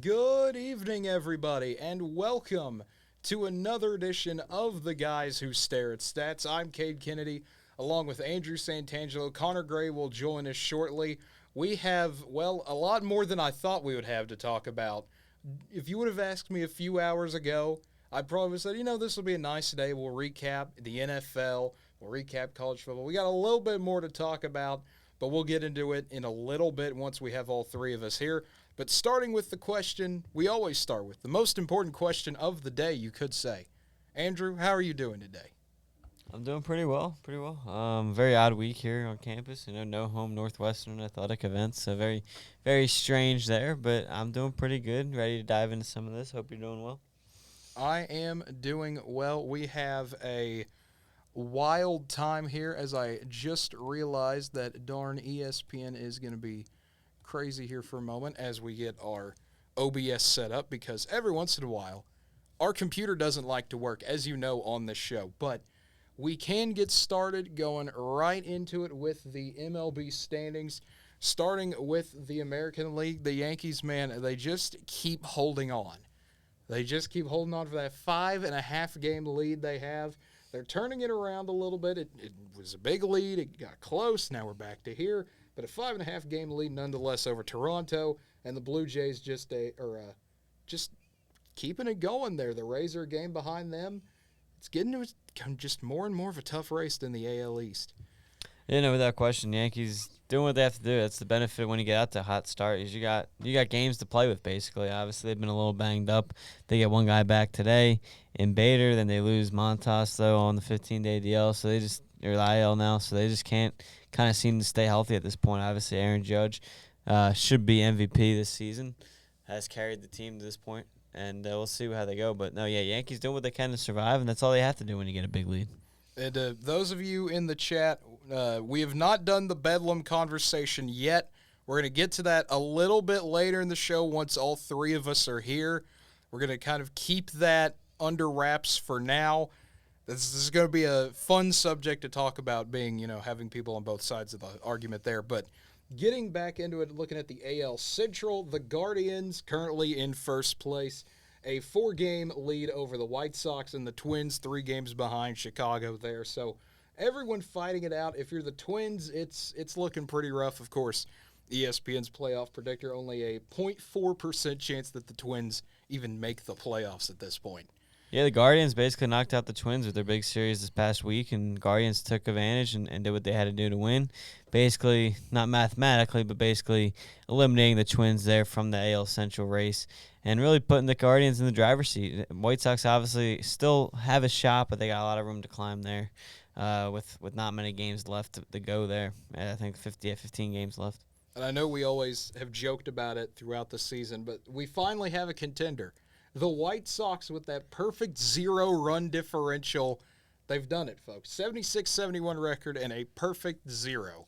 Good evening, everybody, and welcome to another edition of The Guys Who Stare at Stats. I'm Cade Kennedy, along with Andrew Santangelo. Connor Gray will join us shortly. We have, well, a lot more than I thought we would have to talk about. If you would have asked me a few hours ago, I probably would have said, this will be a nice day. We'll recap the NFL, we'll recap college football. We got a little bit more to talk about, but we'll get into it in a little bit once we have all three of us here. But starting with the question we always start with, the most important question of the day, you could say. Andrew, how are you doing today? I'm doing pretty well. Very odd week here on campus. No home Northwestern athletic events, so very, very strange there. But I'm doing pretty good. Ready to dive into some of this. Hope you're doing well. I am doing well. We have a wild time here as I just realized that darn ESPN is going to be crazy here for a moment as we get our OBS set up, because every once in a while our computer doesn't like to work, as you know, on this show. But we can get started going right into it with the MLB standings, starting with the American League. The Yankees, man, they just keep holding on. They just keep holding on for that 5.5 game lead they have. They're turning it around a little bit. It was a big lead. It got close. Now we're back to here. But a 5.5 game lead nonetheless over Toronto, and the Blue Jays just keeping it going there. The Rays are a game behind them. It's getting to just more and more of a tough race than the AL East. Without question, Yankees doing what they have to do. That's the benefit when you get out to a hot start. Is you got games to play with, basically. Obviously, they've been a little banged up. They get one guy back today in Bader. Then they lose Montas, though, on the 15-day DL. So they're IL now, so they just can't kind of seem to stay healthy at this point. Obviously, Aaron Judge should be MVP this season, has carried the team to this point, and we'll see how they go. But, no, Yankees doing what they can to survive, and that's all they have to do when you get a big lead. And those of you in the chat, we have not done the Bedlam conversation yet. We're going to get to that a little bit later in the show once all three of us are here. We're going to kind of keep that under wraps for now. This is going to be a fun subject to talk about, being, having people on both sides of the argument there. But getting back into it, looking at the AL Central, the Guardians currently in first place. A 4-game lead over the White Sox, and the Twins 3 games behind Chicago there. So everyone fighting it out. If you're the Twins, it's looking pretty rough. Of course, ESPN's playoff predictor, only a 0.4% chance that the Twins even make the playoffs at this point. Yeah, the Guardians basically knocked out the Twins with their big series this past week, and Guardians took advantage and did what they had to do to win. Basically, not mathematically, but basically eliminating the Twins there from the AL Central race and really putting the Guardians in the driver's seat. White Sox obviously still have a shot, but they got a lot of room to climb there with not many games left to go there. I think 15 games left. And I know we always have joked about it throughout the season, but we finally have a contender. The White Sox, with that perfect 0-run differential, they've done it, folks. 76-71 record and a perfect 0.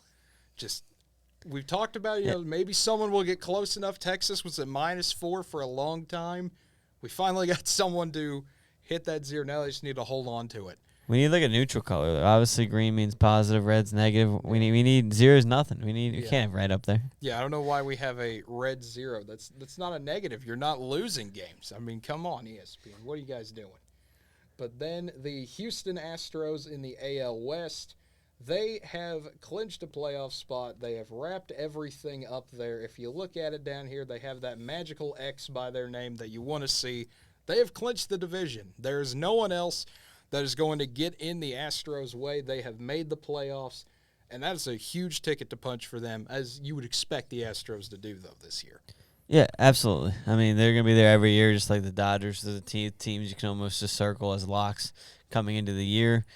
We've talked about, maybe someone will get close enough. Texas was at -4 for a long time. We finally got someone to hit that 0. Now they just need to hold on to it. We need a neutral color. Obviously, green means positive, red's negative. We need 0 is nothing. We can't have red up there. Yeah, I don't know why we have a red 0. That's not a negative. You're not losing games. I mean, come on, ESPN. What are you guys doing? But then the Houston Astros in the AL West, they have clinched a playoff spot. They have wrapped everything up there. If you look at it down here, they have that magical X by their name that you want to see. They have clinched the division. There is no one else that is going to get in the Astros' way. They have made the playoffs, and that is a huge ticket to punch for them, as you would expect the Astros to do, though, this year. Yeah, absolutely. I mean, they're going to be there every year, just like the Dodgers. They're the teams you can almost just circle as locks coming into the year.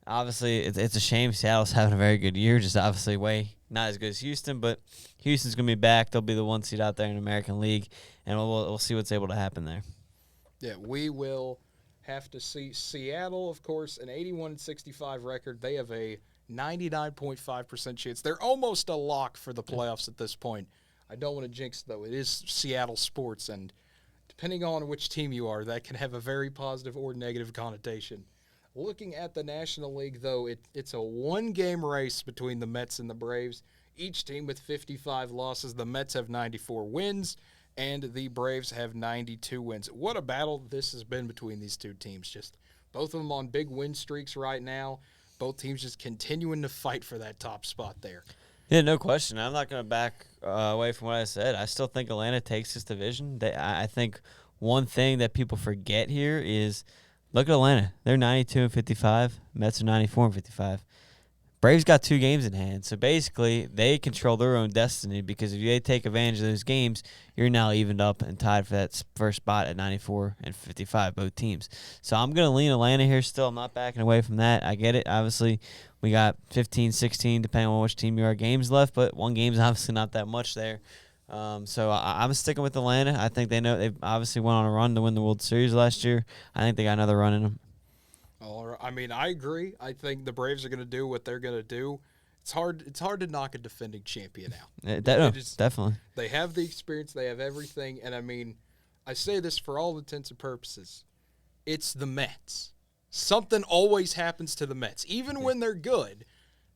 Obviously, it's a shame Seattle's having a very good year, just obviously way not as good as Houston, but Houston's going to be back. They'll be the 1 seed out there in the American League, and we'll see what's able to happen there. Yeah, we will have to see. Seattle, of course, an 81-65 record. They have a 99.5% chance. They're almost a lock for the playoffs at this point. I don't want to jinx, though. It is Seattle sports, and depending on which team you are, that can have a very positive or negative connotation. Looking at the National League, though, it's a one-game race between the Mets and the Braves. Each team with 55 losses. The Mets have 94 wins. and the Braves have 92 wins. What a battle this has been between these two teams. Just both of them on big win streaks right now. Both teams just continuing to fight for that top spot there. Yeah, no question. I'm not going to back away from what I said. I still think Atlanta takes this division. I think one thing that people forget here is look at Atlanta. They're 92-55. Mets are 94-55. Braves got 2 games in hand. So basically, they control their own destiny because if they take advantage of those games, you're now evened up and tied for that first spot at 94-55, both teams. So I'm going to lean Atlanta here still. I'm not backing away from that. I get it. Obviously, we got 15, 16, depending on which team you are, games left, but one game's obviously not that much there. So I'm sticking with Atlanta. I think they've obviously went on a run to win the World Series last year. I think they got another run in them. I mean, I agree. I think the Braves are going to do what they're going to do. It's hard to knock a defending champion out. Definitely. They have the experience. They have everything. And, I mean, I say this for all intents and purposes. It's the Mets. Something always happens to the Mets. Even when they're good,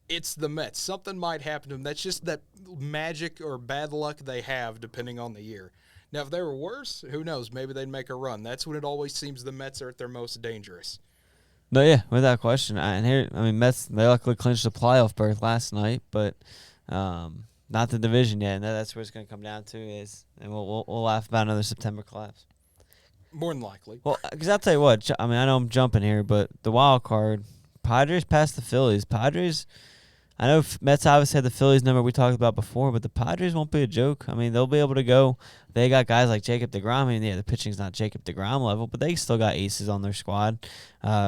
it's the Mets. Something might happen to them. That's just that magic or bad luck they have depending on the year. Now, if they were worse, who knows? Maybe they'd make a run. That's when it always seems the Mets are at their most dangerous. No, yeah, without question. Mets, they luckily clinched the playoff berth last night, but not the division yet. And that's where it's going to come down to and we'll laugh about another September collapse. More than likely. Well, because I'll tell you what, I know I'm jumping here, but the wild card, Padres passed the Phillies. Padres, I know Mets obviously had the Phillies number we talked about before, but the Padres won't be a joke. I mean, they'll be able to go. They got guys like Jacob deGrom. I mean, yeah, the pitching's not Jacob deGrom level, but they still got aces on their squad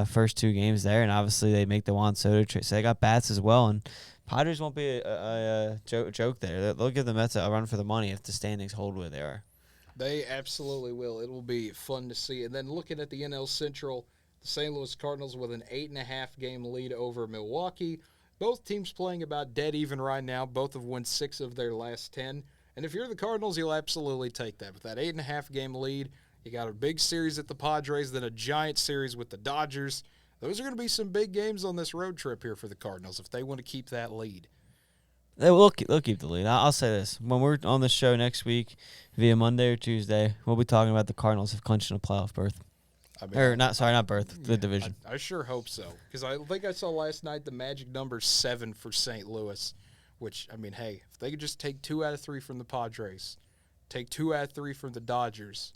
first 2 games there, and obviously they make the Juan Soto trade. So they got bats as well, and Padres won't be a joke there. They'll give the Mets a run for the money if the standings hold where they are. They absolutely will. It will be fun to see. And then looking at the NL Central, the St. Louis Cardinals with an 8.5 game lead over Milwaukee. Both teams playing about dead even right now. Both have won 6 of their last 10. And if you're the Cardinals, you'll absolutely take that. With that 8.5 game lead, you got a big series at the Padres, then a giant series with the Dodgers. Those are going to be some big games on this road trip here for the Cardinals if they want to keep that lead. They'll keep the lead. I'll say this. When we're on the show next week, via Monday or Tuesday, we'll be talking about the Cardinals have clinched in a playoff berth. The division. I sure hope so. Because I think I saw last night the magic number 7 for St. Louis, which, I mean, hey, if they could just take 2 out of 3 from the Padres, take 2 out of 3 from the Dodgers,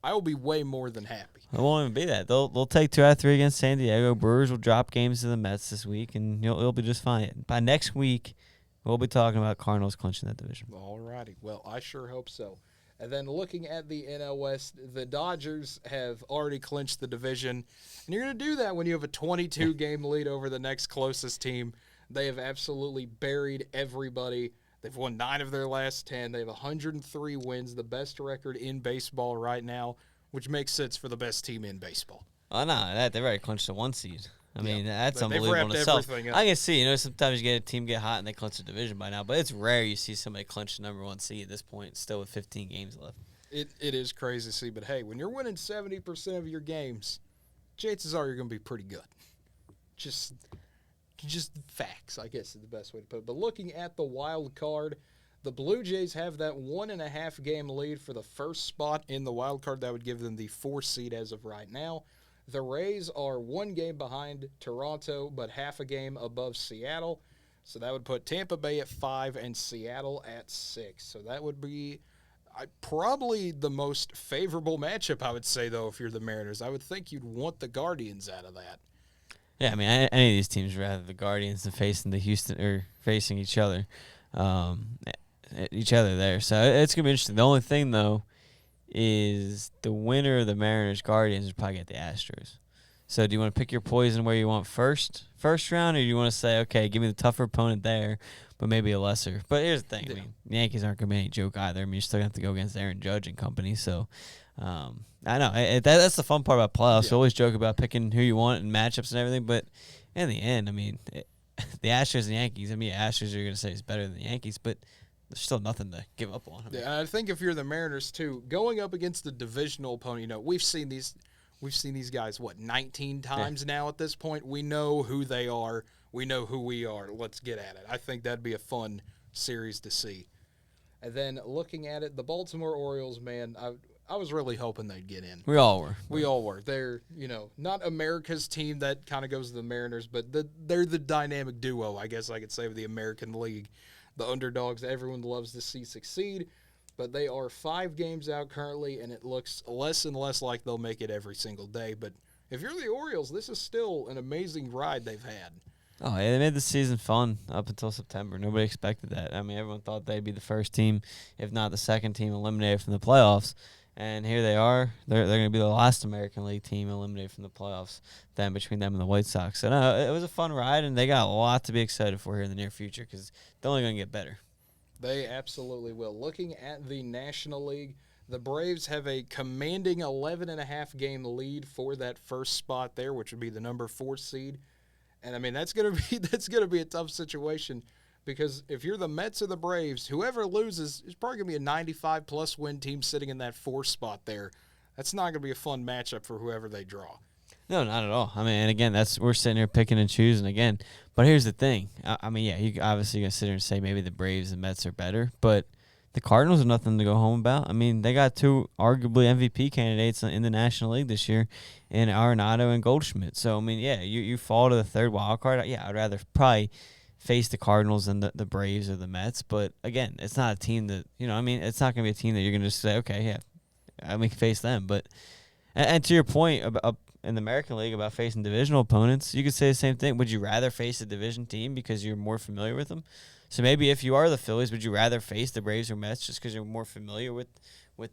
I will be way more than happy. It won't even be that. They'll take 2 out of 3 against San Diego. Brewers will drop games to the Mets this week, and you'll be just fine. By next week, we'll be talking about Cardinals clinching that division. All righty. Well, I sure hope so. And then looking at the NL West, the Dodgers have already clinched the division. And you're going to do that when you have a 22-game lead over the next closest team. They have absolutely buried everybody. They've won 9 of their last 10. They have 103 wins, the best record in baseball right now, which makes sense for the best team in baseball. Oh, no, they've already clinched the 1 seed. I mean, that's unbelievable in wrapped itself. everything up. I can see, sometimes you get a team get hot and they clinch the division by now, but it's rare you see somebody clinch the number 1 seed at this point, still with 15 games left. It is crazy to see, but hey, when you're winning 70% of your games, chances are you're going to be pretty good. Just facts, I guess is the best way to put it. But looking at the wild card, the Blue Jays have that 1.5 game lead for the first spot in the wild card. That would give them the 4 seed as of right now. The Rays are 1 game behind Toronto, but half a game above Seattle. So that would put Tampa Bay at 5 and Seattle at 6. So that would be probably the most favorable matchup, I would say, though, if you're the Mariners. I would think you'd want the Guardians out of that. Yeah, I mean, any of these teams would rather the Guardians than facing the Houston or facing each other there. So it's gonna be interesting. The only thing though is the winner of the Mariners Guardians would probably get the Astros. So do you want to pick your poison where you want first round, or do you want to say, okay, give me the tougher opponent there, but maybe a lesser? But here's the thing. Yeah. I mean, the Yankees aren't going to be any joke either. I mean, you're still going to have to go against Aaron Judge and company. So I know. That's the fun part about playoffs. Yeah. You always joke about picking who you want and matchups and everything, but in the end, I mean, the Astros and Yankees, Astros are going to say it's better than the Yankees, but there's still nothing to give up on. I think if you're the Mariners, too, going up against the divisional opponent, we've seen these guys, 19 times now at this point. We know who they are. We know who we are. Let's get at it. I think that'd be a fun series to see. And then looking at it, the Baltimore Orioles, man, I was really hoping they'd get in. We all were. We all were. They're, not America's team that kind of goes to the Mariners, but they're the dynamic duo, I guess I could say, of the American League. The underdogs that everyone loves to see succeed. But they are 5 games out currently, and it looks less and less like they'll make it every single day. But if you're the Orioles, this is still an amazing ride they've had. Oh, yeah, they made the season fun up until September. Nobody expected that. I mean, everyone thought they'd be the first team, if not the second team, eliminated from the playoffs. And here they are. They're going to be the last American League team eliminated from the playoffs, then between them and the White Sox. So, no, it was a fun ride, and they got a lot to be excited for here in the near future because they're only going to get better. They absolutely will. Looking at the National League, the Braves have a commanding 11.5 game lead for that first spot there, which would be the number 4 seed. And I mean that's gonna be a tough situation because if you're the Mets or the Braves, whoever loses is probably gonna be a 95+ win team sitting in that 4th spot there. That's not gonna be a fun matchup for whoever they draw. No, not at all. I mean, and again, we're sitting here picking and choosing again. But here's the thing. I mean, yeah, you obviously gonna sit here and say maybe the Braves and Mets are better, but the Cardinals are nothing to go home about. I mean, they got 2 arguably MVP candidates in the National League this year, in Arenado and Goldschmidt. So I mean, yeah, you fall to the 3rd wild card. Yeah, I'd rather probably face the Cardinals than the Braves or the Mets. But again, it's not a team that it's not gonna be a team that you're gonna just say, okay, yeah, we can face them. But and to your point about in the American League about facing divisional opponents, you could say the same thing. Would you rather face a division team because you're more familiar with them? So maybe if you are the Phillies, would you rather face the Braves or Mets just because you're more familiar with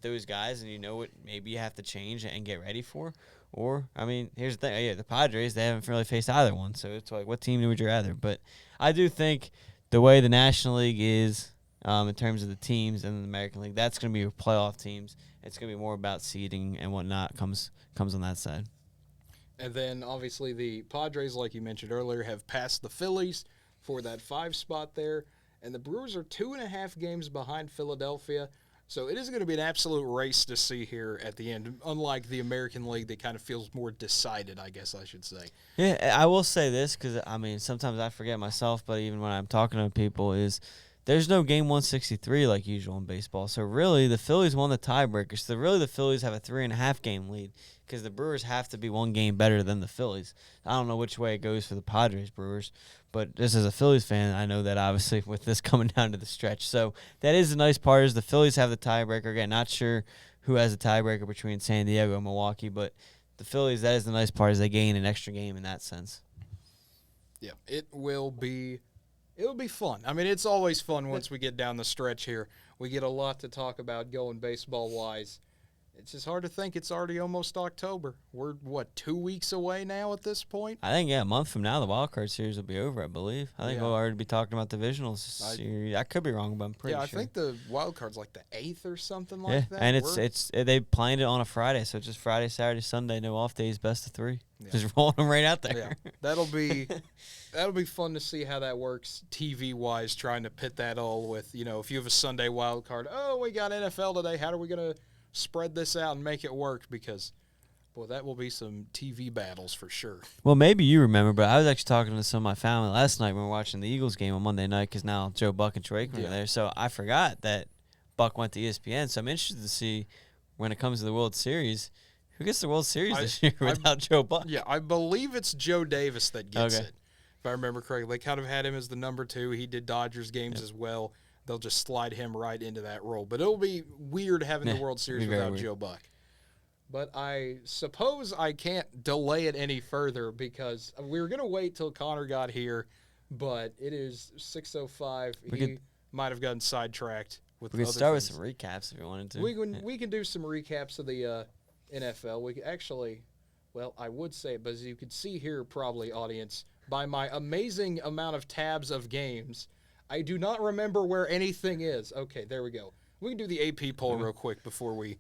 those guys and you know what maybe you have to change and get ready for? Or, I mean, here's the thing. Yeah, the Padres, they haven't really faced either one. So it's like, what team would you rather? But I do think the way the National League is in terms of the teams and the American League, that's going to be playoff teams. It's going to be more about seeding and whatnot comes on that side. And then, obviously, the Padres, like you mentioned earlier, have passed the Phillies for that 5 spot there. And the Brewers are 2.5 games behind Philadelphia. So it is going to be an absolute race to see here at the end, unlike the American League that kind of feels more decided, I guess I should say. Yeah, I will say this because, I mean, sometimes I forget myself, but even when I'm talking to people is there's no game 163 like usual in baseball. So really the Phillies won the tiebreaker. So really the Phillies have a 3.5 game lead because the Brewers have to be 1 game better than the Phillies. I don't know which way it goes for the Padres Brewers, but just as a Phillies fan, I know that obviously with this coming down to the stretch. So that is the nice part is the Phillies have the tiebreaker. Again, not sure who has the tiebreaker between San Diego and Milwaukee, but the Phillies, that is the nice part is they gain an extra game in that sense. Yeah, it'll be fun. I mean, it's always fun once we get down the stretch here. We get a lot to talk about going baseball-wise. It's just hard to think it's already almost October. We're, 2 weeks away now at this point? I think, a month from now, the wild card series will be over, I believe. I think we'll already be talking about divisionals. I could be wrong, but I'm pretty sure. Yeah, I think the wild card's like the 8th or something like that. And they planned it on a Friday, so it's just Friday, Saturday, Sunday, no off days, best of 3. Yeah. Just rolling them right out there. Yeah, that'll be fun to see how that works TV-wise, trying to pit that all with, if you have a Sunday wild card, we got NFL today, how are we going to spread this out and make it work? Because, boy, that will be some TV battles for sure. Well, maybe you remember, but I was actually talking to some of my family last night when we were watching the Eagles game on Monday night because now Joe Buck and Troy are there. So I forgot that Buck went to ESPN. So I'm interested to see when it comes to the World Series, who gets the World Series this year without Joe Buck? Yeah, I believe it's Joe Davis that gets it. If I remember correctly, they kind of had him as the number 2. He did Dodgers games as well. They'll just slide him right into that role. But it'll be weird having the World Series without Joe Buck. But I suppose I can't delay it any further because we were going to wait till Connor got here, but it is 6:05. He might have gotten sidetracked with other things. We could start with some recaps if you wanted to. We can do some recaps of the NFL. We could actually, I would say it, but as you can see here probably, audience, by my amazing amount of tabs of games, I do not remember where anything is. Okay, there we go. We can do the AP poll real quick before we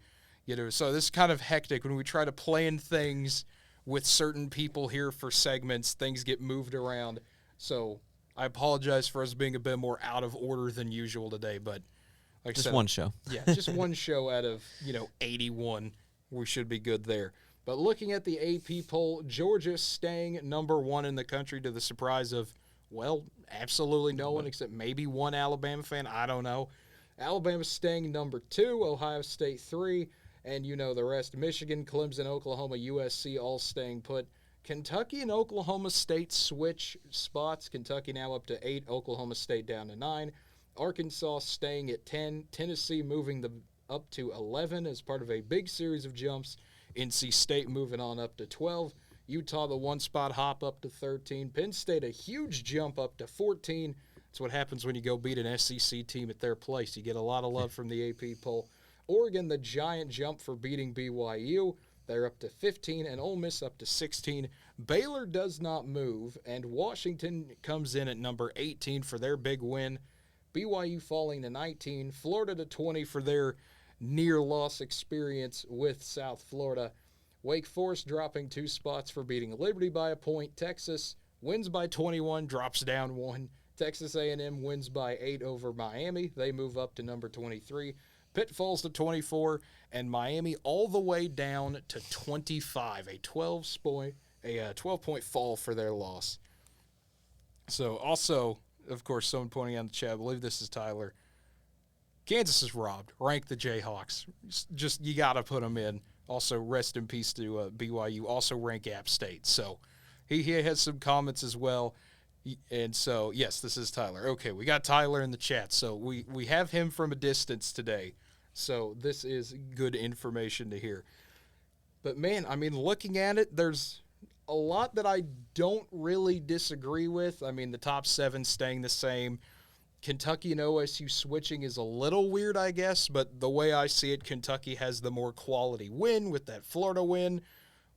get to it. So this is kind of hectic. When we try to plan things with certain people here for segments, things get moved around. So I apologize for us being a bit more out of order than usual today. But like just I said, one show. Yeah, just one show out of 81. We should be good there. But looking at the AP poll, Georgia staying number 1 in the country to the surprise of, absolutely no one except maybe one Alabama fan. I don't know. Alabama staying number 2, Ohio State 3, and you know the rest. Michigan, Clemson, Oklahoma, USC all staying put. Kentucky and Oklahoma State switch spots. Kentucky now up to 8, Oklahoma State down to 9. Arkansas staying at 10, Tennessee moving up to 11 as part of a big series of jumps. NC State moving on up to 12. Utah, the one-spot hop up to 13. Penn State, a huge jump up to 14. That's what happens when you go beat an SEC team at their place. You get a lot of love from the AP poll. Oregon, the giant jump for beating BYU. They're up to 15, and Ole Miss up to 16. Baylor does not move, and Washington comes in at number 18 for their big win. BYU falling to 19. Florida to 20 for their near-loss experience with South Florida. Wake Forest dropping 2 spots for beating Liberty by a point. Texas wins by 21, drops down 1. Texas A&M wins by 8 over Miami. They move up to number 23. Pitt falls to 24, and Miami all the way down to 25, a 12-point fall for their loss. So also, of course, someone pointing out in the chat, I believe this is Tyler, Kansas is robbed. Rank the Jayhawks. Just, you got to put them in. Also, rest in peace to BYU. Also, rank App State. So, he has some comments as well. And so, yes, this is Tyler. Okay, we got Tyler in the chat. So, we have him from a distance today. So, this is good information to hear. But, man, I mean, looking at it, there's a lot that I don't really disagree with. I mean, the top 7 staying the same. Kentucky and OSU switching is a little weird, I guess, but the way I see it, Kentucky has the more quality win with that Florida win.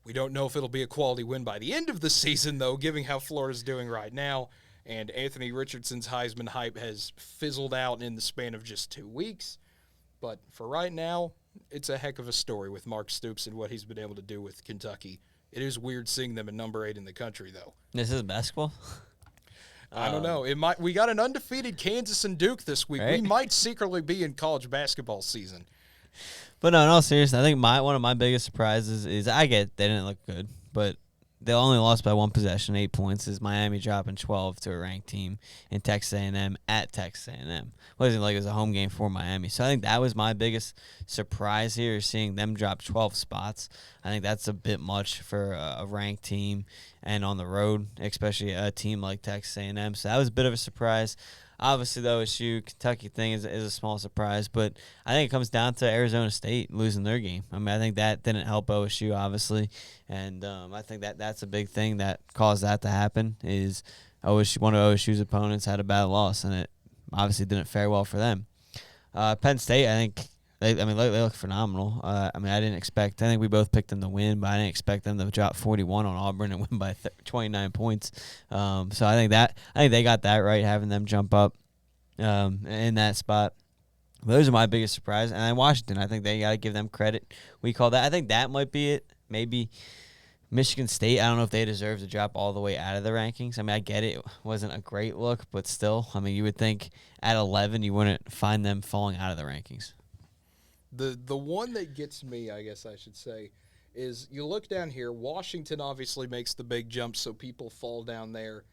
We don't know if it'll be a quality win by the end of the season, though, given how Florida's doing right now. And Anthony Richardson's Heisman hype has fizzled out in the span of just 2 weeks. But for right now, it's a heck of a story with Mark Stoops and what he's been able to do with Kentucky. It is weird seeing them at number 8 in the country, though. This is basketball? I don't know. It might. We got an undefeated Kansas and Duke this week. Right? We might secretly be in college basketball season. But no, in all seriousness, I think one of my biggest surprises is I get they didn't look good, but they only lost by 1 possession, 8 points. Is Miami dropping 12 to a ranked team in Texas A&M at Texas A&M. Wasn't like it was a home game for Miami. So I think that was my biggest surprise here, seeing them drop 12 spots. I think that's a bit much for a ranked team and on the road, especially a team like Texas A&M. So that was a bit of a surprise. Obviously, the OSU Kentucky thing is a small surprise, but I think it comes down to Arizona State losing their game. I mean, I think that didn't help OSU, obviously, and I think that's a big thing that caused that to happen. Is one of OSU's opponents had a bad loss, and it obviously didn't fare well for them. Penn State, I think. They look phenomenal. I didn't expect. I think we both picked them to win, but I didn't expect them to drop 41 on Auburn and win by 29 points. So I think they got that right, having them jump up in that spot. But those are my biggest surprise. And then Washington, I think they got to give them credit. We call that. I think that might be it. Maybe Michigan State. I don't know if they deserve to drop all the way out of the rankings. I mean, I get it. It wasn't a great look, but still, I mean, you would think at 11 you wouldn't find them falling out of the rankings. The one that gets me, I guess I should say, is you look down here, Washington obviously makes the big jump, so people fall down there.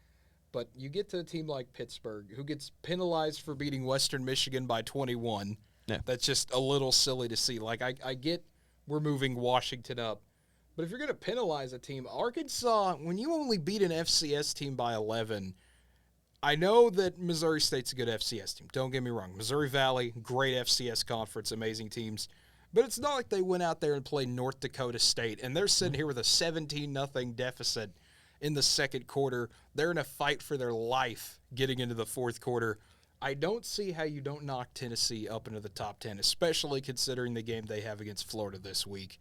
But you get to a team like Pittsburgh, who gets penalized for beating Western Michigan by 21. Yeah. That's just a little silly to see. Like, I get we're moving Washington up. But if you're going to penalize a team, Arkansas, when you only beat an FCS team by 11, I know that Missouri State's a good FCS team. Don't get me wrong. Missouri Valley, great FCS conference, amazing teams. But it's not like they went out there and played North Dakota State, and they're sitting here with a 17-0 deficit in the second quarter. They're in a fight for their life getting into the fourth quarter. I don't see how you don't knock Tennessee up into the top 10, especially considering the game they have against Florida this week.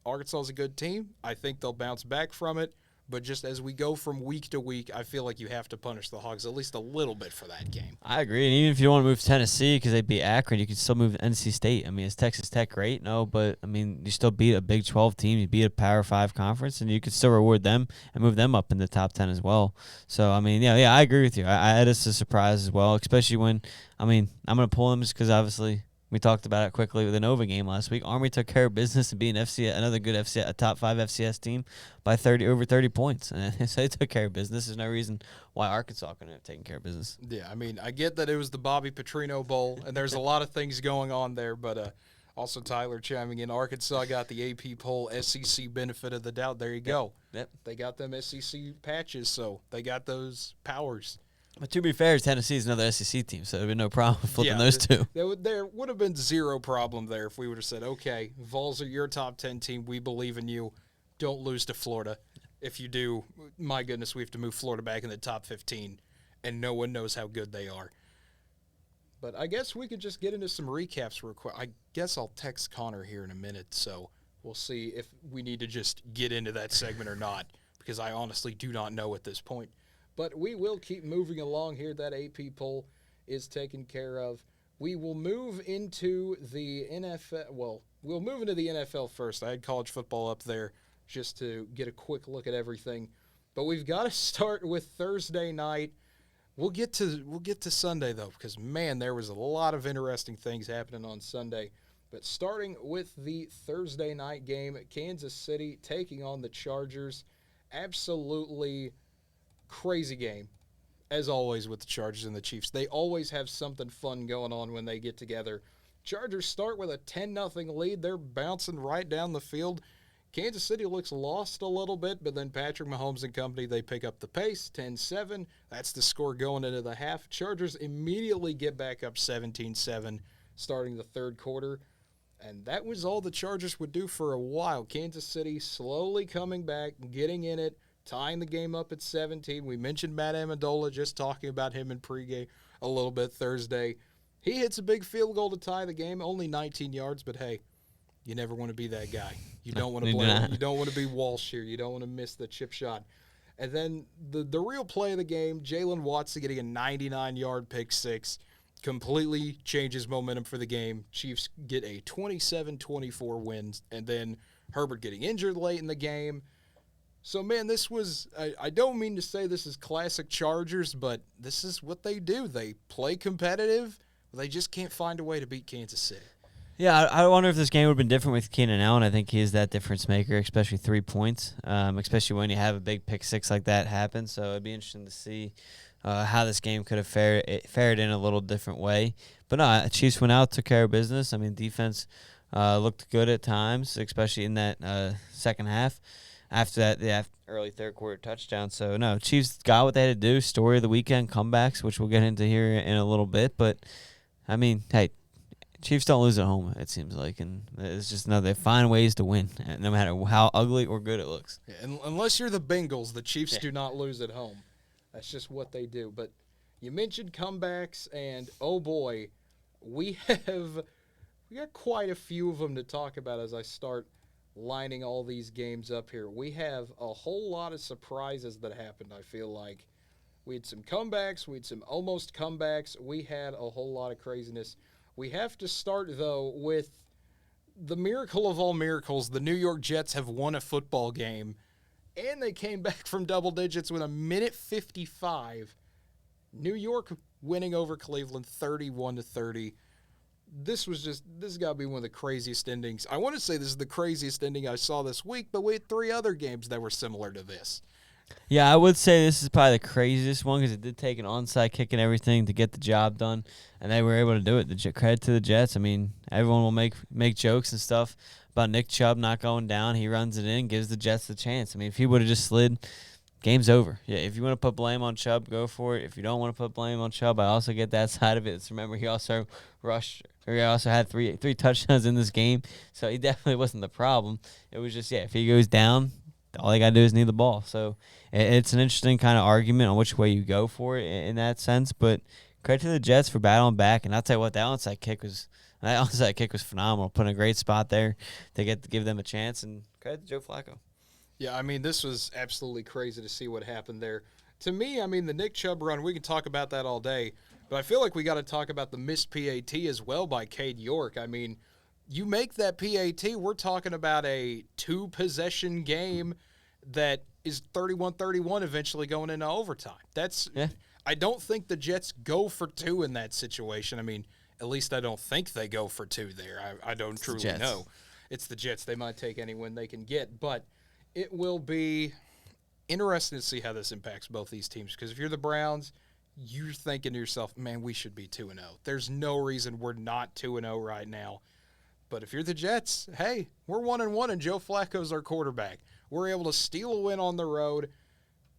Arkansas is a good team. I think they'll bounce back from it. But just as we go from week to week, I feel like you have to punish the Hogs at least a little bit for that game. I agree. And even if you don't want to move Tennessee because they beat Akron, you can still move NC State. I mean, is Texas Tech great? No, but, I mean, you still beat a Big 12 team. You beat a Power 5 conference, and you could still reward them and move them up in the top 10 as well. So, I mean, yeah, I agree with you. I had us a surprise as well, especially when, I mean, I'm going to pull them just because, obviously, We talked about it quickly with the Nova game last week. Army took care of business and beat another good a top 5 FCS team by over 30 points. And so they took care of business. There's no reason why Arkansas couldn't have taken care of business. Yeah, I mean, I get that it was the Bobby Petrino Bowl, and there's a lot of things going on there, but also Tyler chiming in. Arkansas got the AP poll SEC benefit of the doubt. There you go. Yep. They got them SEC patches, so they got those powers. But to be fair, Tennessee is another SEC team, so there would be no problem flipping those two. There would have been zero problem there if we would have said, okay, Vols are your top 10 team. We believe in you. Don't lose to Florida. If you do, my goodness, we have to move Florida back in the top 15, and no one knows how good they are. But I guess we could just get into some recaps real quick. I guess I'll text Connor here in a minute, so we'll see if we need to just get into that segment or not, because I honestly do not know at this point. But we will keep moving along here. That AP poll is taken care of. We will move into the NFL. Well, we'll move into the NFL first. I had college football up there just to get a quick look at everything. But we've got to start with Thursday night. We'll get to Sunday, though, because, man, there was a lot of interesting things happening on Sunday. But starting with the Thursday night game, Kansas City taking on the Chargers. Absolutely crazy game, as always, with the Chargers and the Chiefs. They always have something fun going on when they get together. Chargers start with a 10-0 lead. They're bouncing right down the field. Kansas City looks lost a little bit, but then Patrick Mahomes and company, they pick up the pace, 10-7. That's the score going into the half. Chargers immediately get back up 17-7 starting the third quarter. And that was all the Chargers would do for a while. Kansas City slowly coming back, getting in it, tying the game up at 17. We mentioned Matt Amendola, just talking about him in pregame a little bit Thursday. He hits a big field goal to tie the game, only 19 yards, but hey, you never want to be that guy. You don't want to play. You don't want to be Walsh here. You don't want to miss the chip shot. And then the real play of the game, Jalen Watson getting a 99-yard pick six, completely changes momentum for the game. Chiefs get a 27-24 win, and then Herbert getting injured late in the game. So, man, this was – I don't mean to say this is classic Chargers, but this is what they do. They play competitive. They just can't find a way to beat Kansas City. Yeah, I wonder if this game would have been different with Keenan Allen. I think he is that difference maker, especially 3 points, especially when you have a big pick six like that happen. So it'd be interesting to see how this game could have fared in a little different way. But no, Chiefs went out, took care of business. I mean, defense looked good at times, especially in that second half. After that, the early third quarter touchdown. So, no, Chiefs got what they had to do. Story of the weekend, comebacks, which we'll get into here in a little bit. But, I mean, hey, Chiefs don't lose at home, it seems like. And it's just they find ways to win, no matter how ugly or good it looks. Yeah, unless you're the Bengals, the Chiefs do not lose at home. That's just what they do. But you mentioned comebacks, and, oh, boy, we got quite a few of them to talk about as I start lining all these games up here. We have a whole lot of surprises that happened, I feel like. We had some comebacks. We had some almost comebacks. We had a whole lot of craziness. We have to start, though, with the miracle of all miracles. The New York Jets have won a football game, and they came back from double digits with a minute 55. New York winning over Cleveland 31-30. This has got to be one of the craziest endings. I want to say this is the craziest ending I saw this week, but we had 3 other games that were similar to this. Yeah, I would say this is probably the craziest one because it did take an onside kick and everything to get the job done, and they were able to do it. Credit to the Jets. I mean, everyone will make jokes and stuff about Nick Chubb not going down. He runs it in, gives the Jets the chance. I mean, if he would have just slid, game's over. Yeah, if you want to put blame on Chubb, go for it. If you don't want to put blame on Chubb, I also get that side of it. Remember, he also had three touchdowns in this game, so he definitely wasn't the problem. It was just, if he goes down, all they got to do is need the ball. So it's an interesting kind of argument on which way you go for it in that sense. But credit to the Jets for battling back. And I'll tell you what, that onside kick was phenomenal. Put in a great spot there to give them a chance. And credit to Joe Flacco. Yeah, I mean, this was absolutely crazy to see what happened there. To me, I mean, the Nick Chubb run, we can talk about that all day. But I feel like we got to talk about the missed PAT as well by Cade York. I mean, you make that PAT, we're talking about a 2-possession game that is 31-31 eventually going into overtime. I don't think the Jets go for 2 in that situation. I mean, At least I don't think they go for 2 there. I don't truly know. It's the Jets. They might take any win they can get. But it will be interesting to see how this impacts both these teams. Because if you're the Browns, you're thinking to yourself, man, we should be 2-0. There's no reason we're not 2-0 right now. But if you're the Jets, hey, we're 1-1 and Joe Flacco's our quarterback. We're able to steal a win on the road,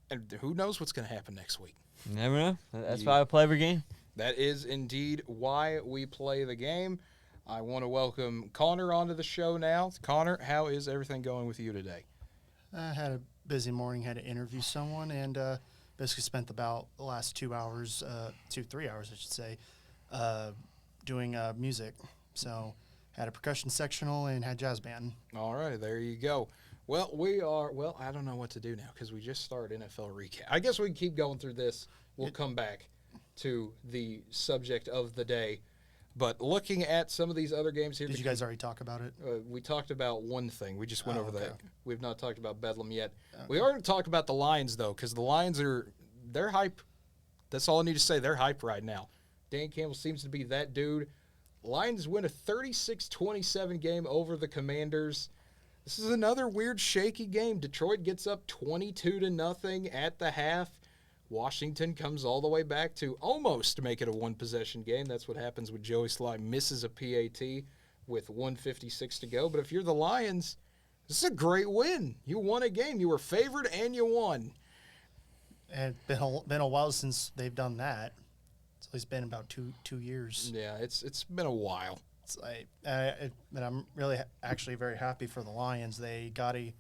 and who knows what's going to happen next week. You never know. That's why I play every game. That is indeed why we play the game. I want to welcome Connor onto the show now. Connor, how is everything going with you today? I had a busy morning, had to interview someone, and basically spent about the last 2 hours, 3 hours, I should say, doing music. So had a percussion sectional and had jazz band. All right, there you go. Well, I don't know what to do now because we just started NFL recap. I guess we can keep going through this. We'll come back to the subject of the day. But looking at some of these other games here. Did you guys already talk about it? We talked about one thing. We just went over that. We've not talked about Bedlam yet. Okay. We are going to talk about the Lions, though, because the Lions they're hype. That's all I need to say. They're hype right now. Dan Campbell seems to be that dude. Lions win a 36-27 game over the Commanders. This is another weird, shaky game. Detroit gets up 22-0 at the half. Washington comes all the way back to almost make it a one-possession game. That's what happens when Joey Sly misses a PAT with 1:56 to go. But if you're the Lions, this is a great win. You won a game. You were favored and you won. And it's been a while since they've done that. It's at least been about two years. Yeah, it's been a while. It's like, but I'm really actually very happy for the Lions. They got a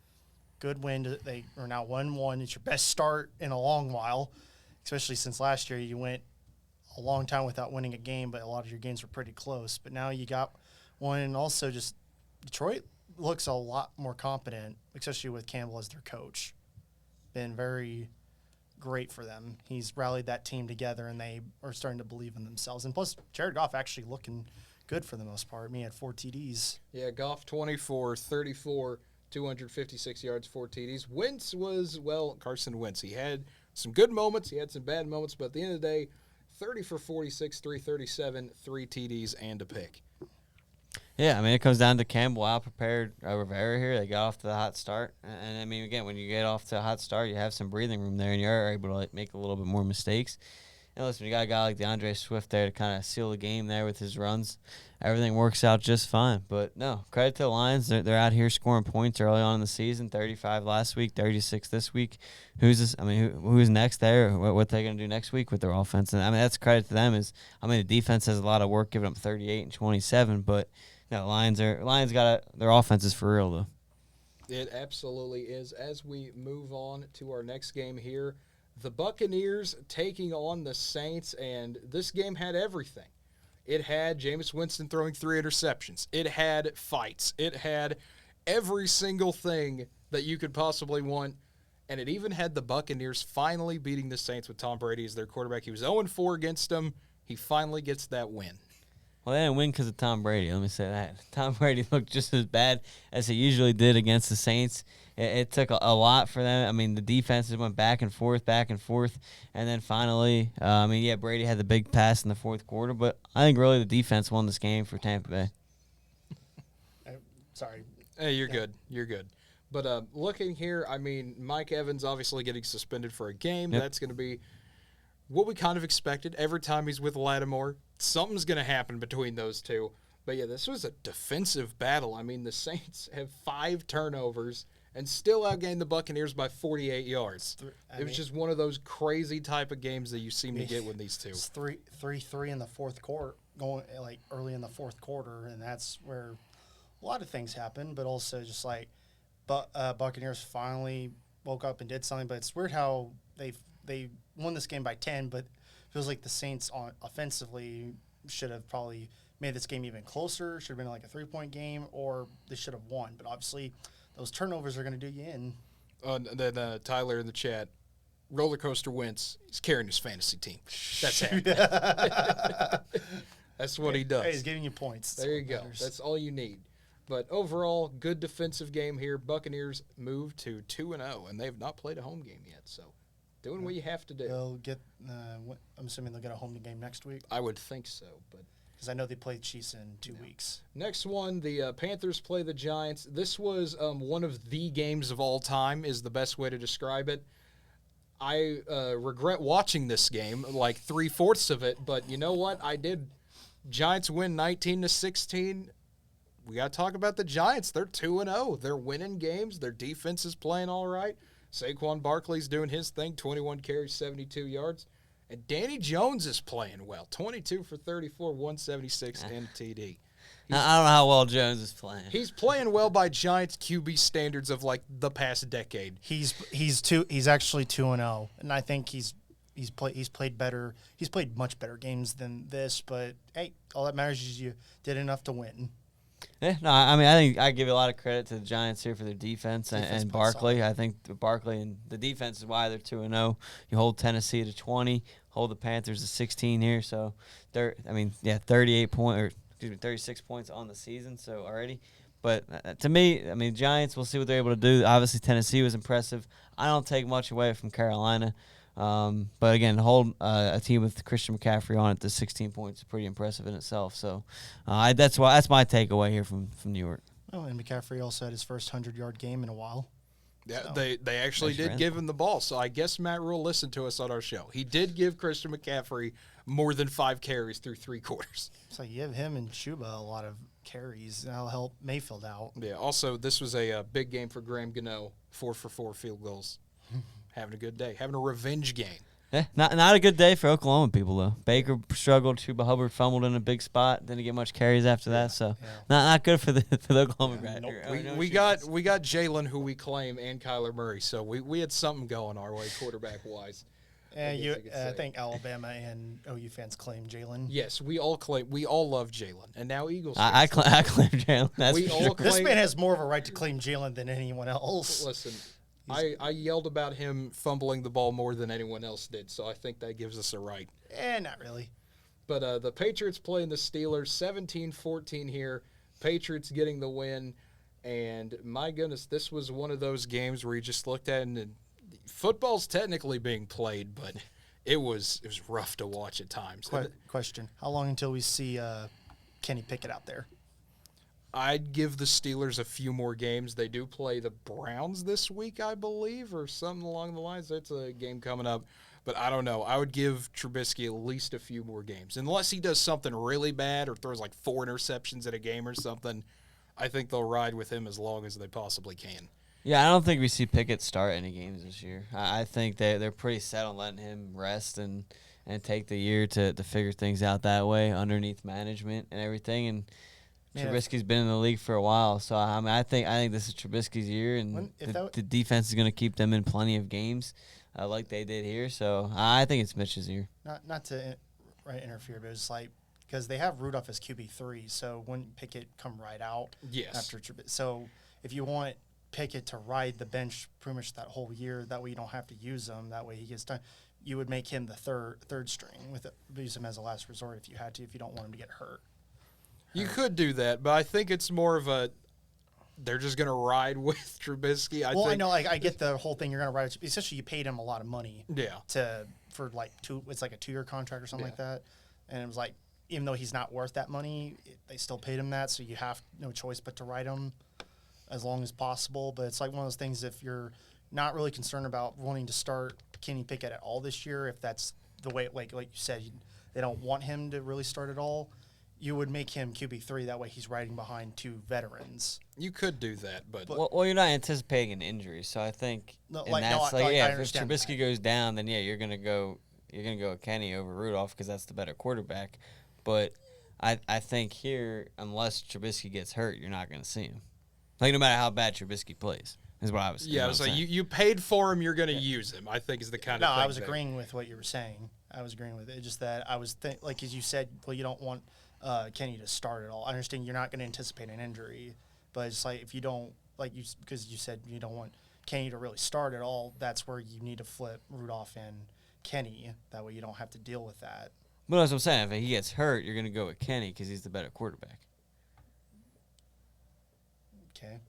good win. They are now 1-1. It's your best start in a long while, especially since last year you went a long time without winning a game, but a lot of your games were pretty close. But now you got one, and also just Detroit looks a lot more competent, especially with Campbell as their coach. Been very great for them. He's rallied that team together, and they are starting to believe in themselves. And plus, Jared Goff actually looking good for the most part. I mean, he had 4 TDs. Yeah, Goff 24, 34, 256 yards, 4 TDs. Wentz was, Carson Wentz. He had some good moments. He had some bad moments. But at the end of the day, 30 for 46, 337, 3 TDs, and a pick. Yeah, I mean, it comes down to Campbell out-prepared Rivera here. They got off to the hot start. And, I mean, again, when you get off to a hot start, you have some breathing room there, and you're able to make a little bit more mistakes. And listen, you got a guy like DeAndre Swift there to kind of seal the game there with his runs. Everything works out just fine. But, no, credit to the Lions. They're out here scoring points early on in the season, 35 last week, 36 this week. Who's next there? What they going to do next week with their offense? And, I mean, that's credit to them. The defense has a lot of work, giving up 38 and 27. But, no, Lions got their offense is for real, though. It absolutely is. As we move on to our next game here, the Buccaneers taking on the Saints, and this game had everything. It had Jameis Winston throwing 3 interceptions. It had fights. It had every single thing that you could possibly want, and it even had the Buccaneers finally beating the Saints with Tom Brady as their quarterback. He was 0-4 against them. He finally gets that win. Well, they didn't win because of Tom Brady. Let me say that. Tom Brady looked just as bad as he usually did against the Saints. It took a lot for them. I mean, the defenses went back and forth, and then finally, Brady had the big pass in the fourth quarter, but I think really the defense won this game for Tampa Bay. Sorry. Hey, you're good. You're good. But looking here, I mean, Mike Evans obviously getting suspended for a game. Yep. That's going to be what we kind of expected. Every time he's with Lattimore, something's going to happen between those two. But, yeah, this was a defensive battle. I mean, the Saints have 5 turnovers and still outgained the Buccaneers by 48 yards. It was just one of those crazy type of games that you seem to get with these two. It's 3-3 in the fourth quarter, going like early in the fourth quarter, and that's where a lot of things happen. But also just like, Buccaneers finally woke up and did something. But it's weird how they won this game by 10, but it feels like the Saints offensively should have probably made this game even closer. Should have been like a 3-point game, or they should have won. But obviously, those turnovers are going to do you in. Then Tyler in the chat, roller coaster Wentz. He's carrying his fantasy team. That's it. That's what he does. Hey, he's giving you points. There you go. That's all you need. But overall, good defensive game here. Buccaneers move to 2-0, and they've not played a home game yet. So, what you have to do. They'll get. I'm assuming they'll get a home game next week. I would think so, but because I know they play Chiefs in 2 weeks. Next one, the Panthers play the Giants. This was one of the games of all time is the best way to describe it. I regret watching this game, like 3/4 of it, but you know what? I did. Giants win 19-16. We got to talk about the Giants. They're 2-0. They're winning games. Their defense is playing all right. Saquon Barkley's doing his thing, 21 carries, 72 yards. And Danny Jones is playing well, 22 for 34, 176 and TD. I don't know how well Jones is playing. He's playing well by Giants QB standards of like the past decade. He's actually 2-0, and I think he's played better. He's played much better games than this, but hey, all that matters is you did enough to win. Yeah, no, I mean, I think I give a lot of credit to the Giants here for their defense and Barkley. Solid. I think Barkley and the defense is why they're 2-0. You hold Tennessee to 20, hold the Panthers to 16 here, so 36 points on the season, so already. But to me, I mean, Giants, we'll see what they're able to do. Obviously, Tennessee was impressive. I don't take much away from Carolina. But again, hold a team with Christian McCaffrey on it to 16 points is pretty impressive in itself. So that's my takeaway here from New York. Oh, and McCaffrey also had his first 100-yard game in a while. Yeah, So. they actually did give him the ball. So I guess Matt Rule listened to us on our show. He did give Christian McCaffrey more than 5 carries through 3 quarters. So you give him and Chuba a lot of carries. That'll help Mayfield out. Yeah. Also, this was a big game for Graham Gano. 4 for 4 field goals. Having a good day. Having a revenge game. Yeah, not a good day for Oklahoma people though. Baker struggled. Chuba Hubbard fumbled in a big spot. Didn't get much carries after that. So not good for the Oklahoma guy. Nope. We got Jalen, who we claim, and Kyler Murray. So we had something going our way quarterback wise. And I think Alabama and OU fans claim Jalen. Yes, we all love Jalen, and now Eagles. I claim Jalen. That's We for all sure. claim- This man has more of a right to claim Jalen than anyone else. Listen, I yelled about him fumbling the ball more than anyone else did, so I think that gives us a right. Not really. But the Patriots playing the Steelers, 17-14 here. Patriots getting the win, and my goodness, this was one of those games where you just looked at it and football's technically being played, but it was rough to watch at times. Question: how long until we see Kenny Pickett out there? I'd give the Steelers a few more games. They do play the Browns this week, I believe, or something along the lines. That's a game coming up. But I don't know. I would give Trubisky at least a few more games. Unless he does something really bad or throws like 4 interceptions in a game or something, I think they'll ride with him as long as they possibly can. Yeah, I don't think we see Pickett start any games this year. I think they're pretty set on letting him rest and take the year to figure things out that way underneath management and everything. And Trubisky's been in the league for a while, so I mean, I think this is Trubisky's year, and the defense is going to keep them in plenty of games, like they did here. So I think it's Mitch's year. Not to interfere, but it's like because they have Rudolph as QB3, so wouldn't Pickett come right out? Yes. After so if you want Pickett to ride the bench pretty much that whole year, that way you don't have to use him. That way he gets done. You would make him the third string use him as a last resort if you had to, if you don't want him to get hurt. You could do that, but I think it's more of they're just going to ride with Trubisky. I know, I get the whole thing. You're going to ride, especially you paid him a lot of money. Yeah. For like it's like a 2-year contract or something like that, and it was like even though he's not worth that money, they still paid him that, so you have no choice but to ride him as long as possible. But it's like one of those things, if you're not really concerned about wanting to start Kenny Pickett at all this year, if that's the way, like you said, they don't want him to really start at all, you would make him QB3. That way he's riding behind 2 veterans. You could do that, but well, you're not anticipating an injury, so I think if Trubisky goes down, then you're gonna go with Kenny over Rudolph because that's the better quarterback. But I think here, unless Trubisky gets hurt, you're not gonna see him. Like no matter how bad Trubisky plays, is what I was. Yeah, so you paid for him, you're gonna use him. I think is the kind of thing. No, I was agreeing with what you were saying. I was agreeing with it. It's just that I was like as you said, well, you don't want Kenny to start at all. I understand you're not going to anticipate an injury, but it's like if you don't because you said you don't want Kenny to really start at all. That's where you need to flip Rudolph and Kenny. That way you don't have to deal with that. But that's what I'm saying. If he gets hurt, you're going to go with Kenny because he's the better quarterback. Okay,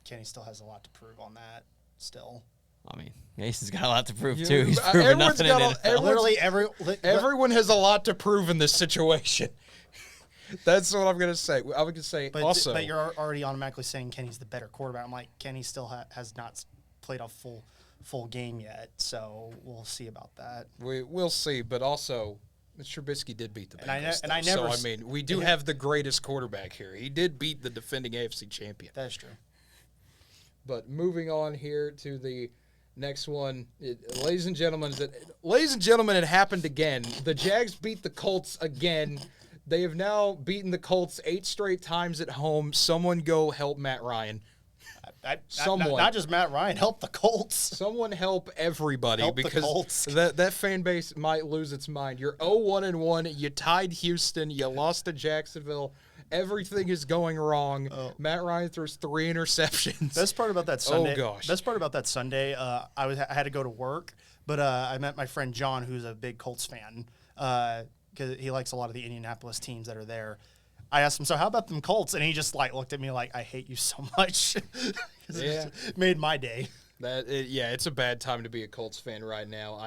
Kenny still has a lot to prove on that. Still. I mean, Mason's got a lot to prove too. He's proven nothing in NFL. Literally everyone has a lot to prove in this situation. That's what I'm gonna say. I'm gonna say But also. but you're already automatically saying Kenny's the better quarterback. I'm like, Kenny still has not played a full game yet, so we'll see about that. We'll see, but also Trubisky did beat the Bengals. And I never. So I mean, we do have the greatest quarterback here. He did beat the defending AFC champion. That's true. But moving on here to the next one, ladies and gentlemen, it happened again. The Jags beat the Colts again. They have now beaten the Colts 8 straight times at home. Someone go help Matt Ryan. Someone. Not just Matt Ryan. Help the Colts. Someone help everybody Help the because Colts. that fan base might lose its mind. You're 0-1-1. You tied Houston. You lost to Jacksonville. Everything is going wrong. Oh. Matt Ryan throws 3 interceptions. Best part about that Sunday. Oh, gosh. Best part about that Sunday. I had to go to work, but I met my friend John, who's a big Colts fan, because he likes a lot of the Indianapolis teams that are there. I asked him, so how about them Colts? And he just looked at me like, I hate you so much. Yeah. It made my day. It's a bad time to be a Colts fan right now.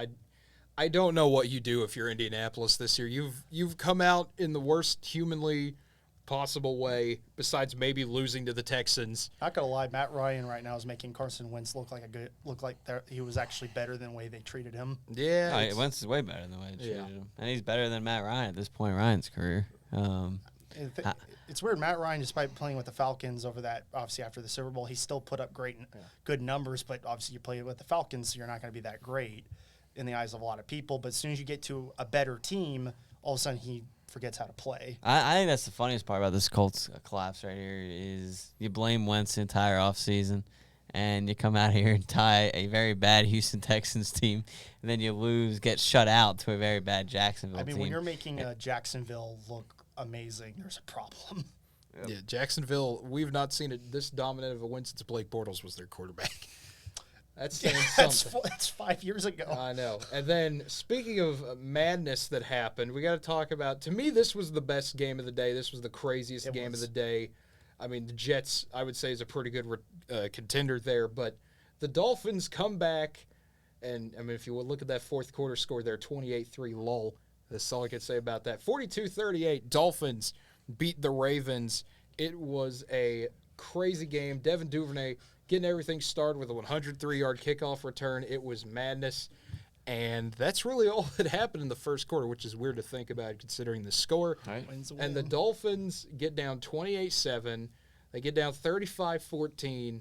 I don't know what you do if you're Indianapolis this year. You've come out in the worst humanly possible way, besides maybe losing to the Texans. Not gonna lie, Matt Ryan right now is making Carson Wentz look like he was actually better than the way they treated him. Yeah, No, Wentz is way better than the way they treated him, and he's better than Matt Ryan at this point in Ryan's career. It's weird. Matt Ryan, despite playing with the Falcons obviously after the Super Bowl, he still put up good numbers. But obviously, you play with the Falcons, you're not going to be that great in the eyes of a lot of people. But as soon as you get to a better team, all of a sudden he forgets how to play. I think that's the funniest part about this Colts collapse right here is you blame Wentz the entire offseason, and you come out here and tie a very bad Houston Texans team, and then you get shut out to a very bad Jacksonville team. When you're making Jacksonville look amazing, there's a problem. Yep. Yeah, Jacksonville, we've not seen it this dominant of a win since Blake Bortles was their quarterback. That's saying something. That's 5 years ago. I know. And then, speaking of madness that happened, we got to talk about, to me, this was the best game of the day. This was the craziest game of the day. I mean, the Jets, I would say, is a pretty good contender there. But the Dolphins come back, and, I mean, if you would look at that fourth quarter score there, 28-3 lull. That's all I could say about that. 42-38, Dolphins beat the Ravens. It was a crazy game. Devin Duvernay getting everything started with a 103-yard kickoff return. It was madness. And that's really all that happened in the first quarter, which is weird to think about considering the score. Right. And the Dolphins get down 28-7. They get down 35-14.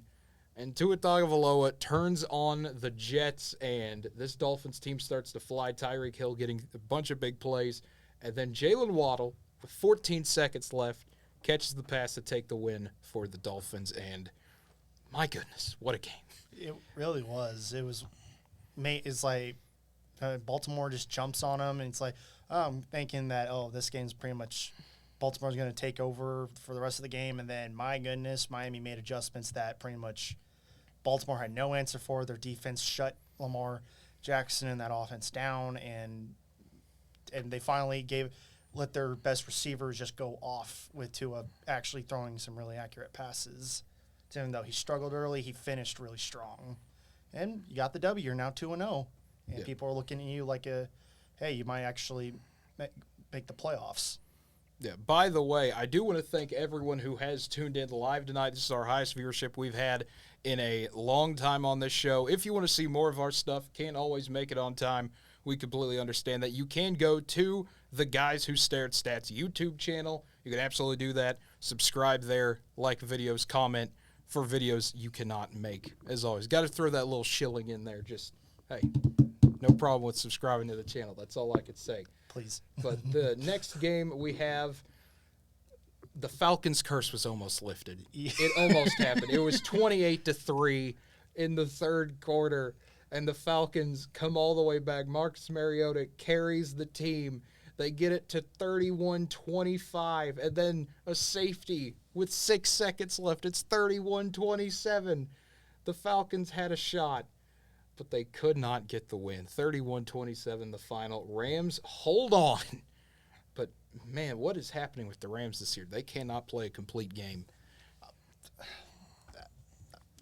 And Tua Tagovailoa turns on the Jets, and this Dolphins team starts to fly. Tyreek Hill getting a bunch of big plays. And then Jalen Waddle, with 14 seconds left, catches the pass to take the win for the Dolphins. And my goodness, what a game. It really was. It's like Baltimore just jumps on them, and it's like, I'm thinking that, this game's pretty much Baltimore's going to take over for the rest of the game. And then, my goodness, Miami made adjustments that pretty much Baltimore had no answer for. Their defense shut Lamar Jackson and that offense down, and they finally let their best receivers just go off with Tua actually throwing some really accurate passes. Even though he struggled early, he finished really strong. And you got the W. You're now 2-0. And people are looking at you like hey, you might actually make the playoffs. Yeah. By the way, I do want to thank everyone who has tuned in live tonight. This is our highest viewership we've had in a long time on this show. If you want to see more of our stuff, can't always make it on time. We completely understand that. You can go to the Guys Who Stare at Stats YouTube channel. You can absolutely do that. Subscribe there, like videos, comment for videos you cannot make. As always, got to throw that little shilling in there. Just, hey, no problem with subscribing to the channel. That's all I could say. Please. But the next game we have, the Falcons' curse was almost lifted. It almost happened. It was 28-3 in the third quarter, and the Falcons come all the way back. Marcus Mariota carries the team. They get it to 31-25, and then a safety with 6 seconds left. It's 31-27. The Falcons had a shot, but they could not get the win. 31-27 the final. Rams hold on. But, man, what is happening with the Rams this year? They cannot play a complete game.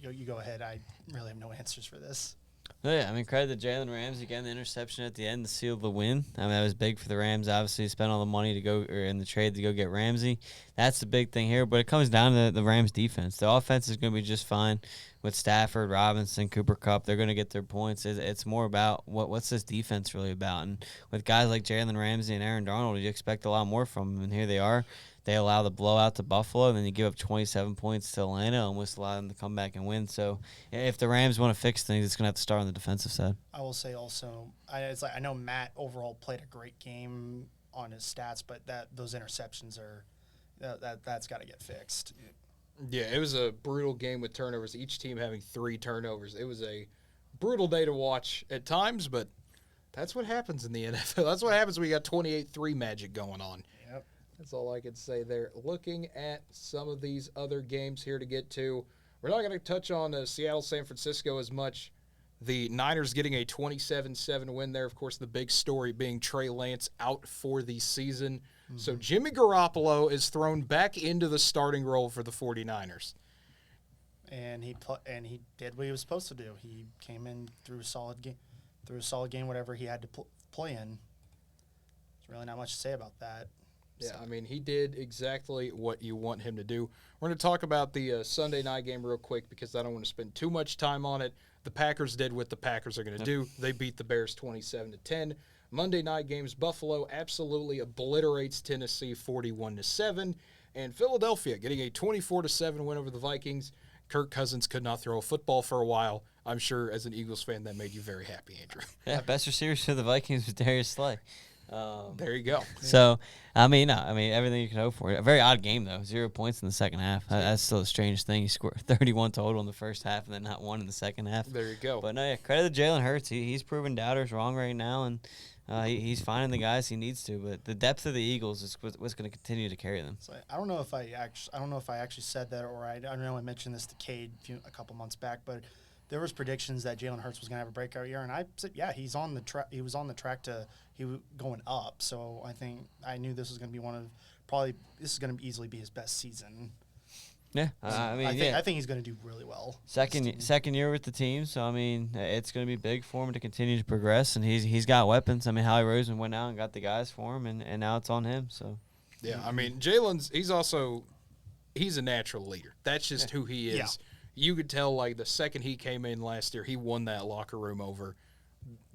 You go ahead. I really have no answers for this. Oh, yeah, I mean, credit to Jalen Ramsey getting the interception at the end to seal the win. I mean, that was big for the Rams. Obviously, they spent all the money to go or in the trade to go get Ramsey. That's the big thing here. But it comes down to the Rams' defense. The offense is going to be just fine with Stafford, Robinson, Cooper Kupp. They're going to get their points. It's more about what's this defense really about. And with guys like Jalen Ramsey and Aaron Donald, you expect a lot more from them. And here they are. They allow the blowout to Buffalo, and then you give up 27 points to Atlanta, almost allow them to come back and win. So if the Rams want to fix things, it's going to have to start on the defensive side. I will say also, I know Matt overall played a great game on his stats, but those interceptions that's got to get fixed. Yeah, it was a brutal game with turnovers. Each team having 3 turnovers. It was a brutal day to watch at times, but that's what happens in the NFL. That's what happens when you got 28-3 magic going on. Yep. That's all I can say there. Looking at some of these other games here to get to, we're not going to touch on Seattle-San Francisco as much. The Niners getting a 27-7 win there. Of course, the big story being Trey Lance out for the season. Mm-hmm. So Jimmy Garoppolo is thrown back into the starting role for the 49ers. And he did what he was supposed to do. He came in through a solid game, whatever he had to play in. There's really not much to say about that. Yeah, I mean, he did exactly what you want him to do. We're going to talk about the Sunday night game real quick because I don't want to spend too much time on it. The Packers did what the Packers are going to do. They beat the Bears 27-10. Monday night games, Buffalo absolutely obliterates Tennessee 41-7. And Philadelphia getting a 24-7 win over the Vikings. Kirk Cousins could not throw a football for a while. I'm sure as an Eagles fan that made you very happy, Andrew. Yeah, best receiver for the Vikings was Darius Slay. There you go. So, everything you can hope for. A very odd game, though. 0 points in the second half. That's still a strange thing. He scored 31 total in the first half and then not 1 in the second half. There you go. But, no, yeah, credit to Jalen Hurts. He's proven doubters wrong right now, and he's finding the guys he needs to. But the depth of the Eagles is what's going to continue to carry them. So I don't know if I actually said that, or I know I mentioned this to Cade a couple months back, but there was predictions that Jalen Hurts was going to have a breakout year, and I said, yeah, he's on the track. He was on the track to going up. So I think I knew this was going to be this is going to easily be his best season. Yeah, I think he's going to do really well. Second year with the team, so it's going to be big for him to continue to progress, and he's got weapons. Howie Roseman went out and got the guys for him, and now it's on him. So yeah, Jalen's he's a natural leader. That's just who he is. Yeah. You could tell, the second he came in last year, he won that locker room over.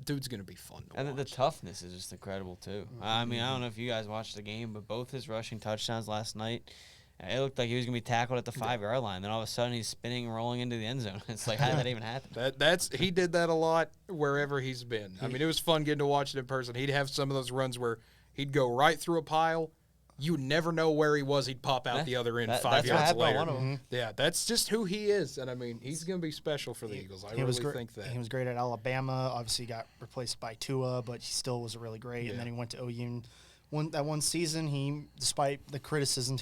Dude's going to be fun to watch. And the toughness is just incredible, too. Mm-hmm. I don't know if you guys watched the game, but both his rushing touchdowns last night, it looked like he was going to be tackled at the 5-yard line. Then all of a sudden, he's spinning and rolling into the end zone. It's like, how did that even happen? He did that a lot wherever he's been. It was fun getting to watch it in person. He'd have some of those runs where he'd go right through a pile. You never know where he was. He'd pop out the other end 5 yards later. One of them. Yeah, that's just who he is. And, he's going to be special for the Eagles. I really think that. He was great at Alabama. Obviously, got replaced by Tua, but he still was really great. Yeah. And then he went to OU. That one season, despite the criticisms,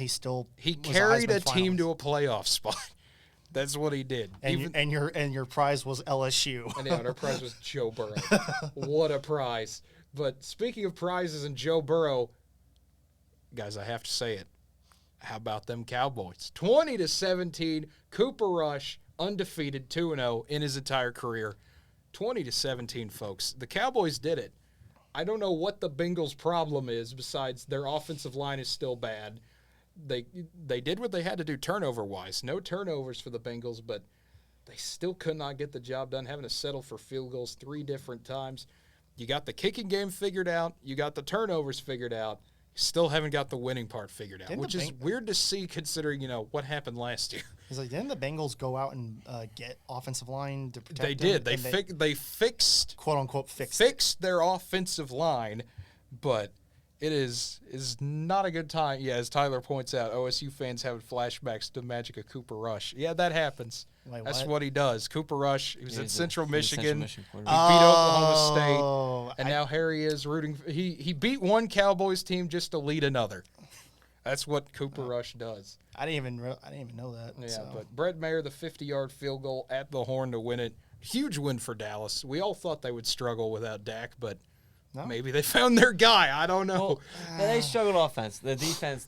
he carried a team to a playoff spot. That's what he did. And your prize was LSU. And our prize was Joe Burrow. What a prize. But speaking of prizes and Joe Burrow, guys, I have to say it. How about them Cowboys? 20-17, Cooper Rush, undefeated, 2-0 in his entire career. 20-17, folks. The Cowboys did it. I don't know what the Bengals' problem is besides their offensive line is still bad. They did what they had to do turnover-wise. No turnovers for the Bengals, but they still could not get the job done, having to settle for field goals 3 different times. You got the kicking game figured out. You got the turnovers figured out. Still haven't got the winning part figured out, which is weird to see considering, what happened last year. It's like, didn't the Bengals go out and get offensive line to protect They did. They fixed, quote-unquote, fixed their offensive line, but it is not a good time. Yeah, as Tyler points out, OSU fans have flashbacks to the magic of Cooper Rush. Yeah, that happens. Wait, that's what he does. Cooper Rush, he was at Central Michigan. He beat Oklahoma State. And now Harry is rooting. He beat one Cowboys team just to lead another. That's what Cooper Rush does. I didn't even know that. Yeah, but Brett Mayer, the 50-yard field goal at the horn to win it. Huge win for Dallas. We all thought they would struggle without Dak, but No? Maybe they found their guy. I don't know. Yeah, they struggled offense. The defense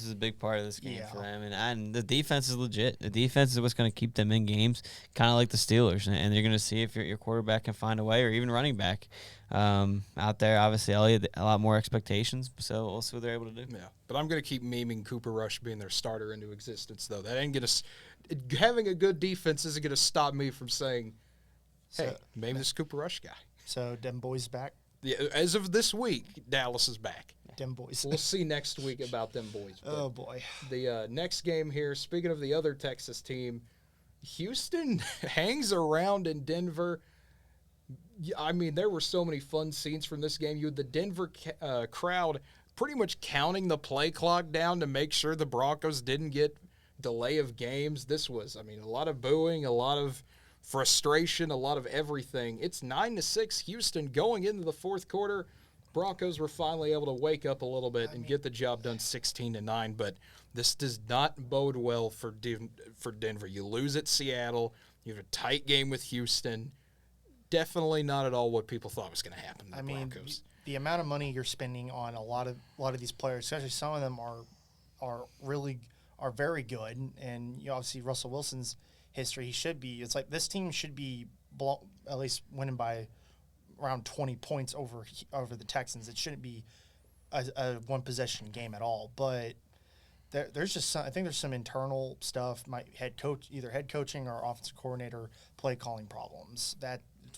is a big part of this game Yeah. for them, and the defense is legit. The defense is what's going to keep them in games, kind of like the Steelers, and you're going to see if your quarterback can find a way, or even running back out there. Obviously, Elliott, a lot more expectations, so we'll see what they're able to do. Yeah, but I'm going to keep memeing Cooper Rush being their starter into existence, though. That ain't going to – having a good defense isn't going to stop me from saying, hey, maybe this Cooper Rush guy. So, them boys back? Yeah, as of this week, Dallas is back. Them boys. We'll see next week about them boys. Oh, boy. The next game here, speaking of the other Texas team, Houston hangs around in Denver. I mean, there were so many fun scenes from this game. You had the Denver crowd pretty much counting the play clock down to make sure the Broncos didn't get delay of games. This was, I mean, a lot of booing, a lot of frustration, a lot of everything. It's 9-6 Houston going into the fourth quarter. Broncos were finally able to wake up a little bit and get the job done 16-9, but this does not bode well for Denver. You lose at Seattle. You have a tight game with Houston. Definitely not at all what people thought was going to happen to the Broncos. The amount of money you're spending on a lot of these players, especially some of them are very good, and obviously Russell Wilson's history, he should be. It's like this team should be at least winning by around 20 points over the Texans. It shouldn't be a one possession game at all. But there's just I think there's some internal stuff. Either head coaching or offensive coordinator play calling problems.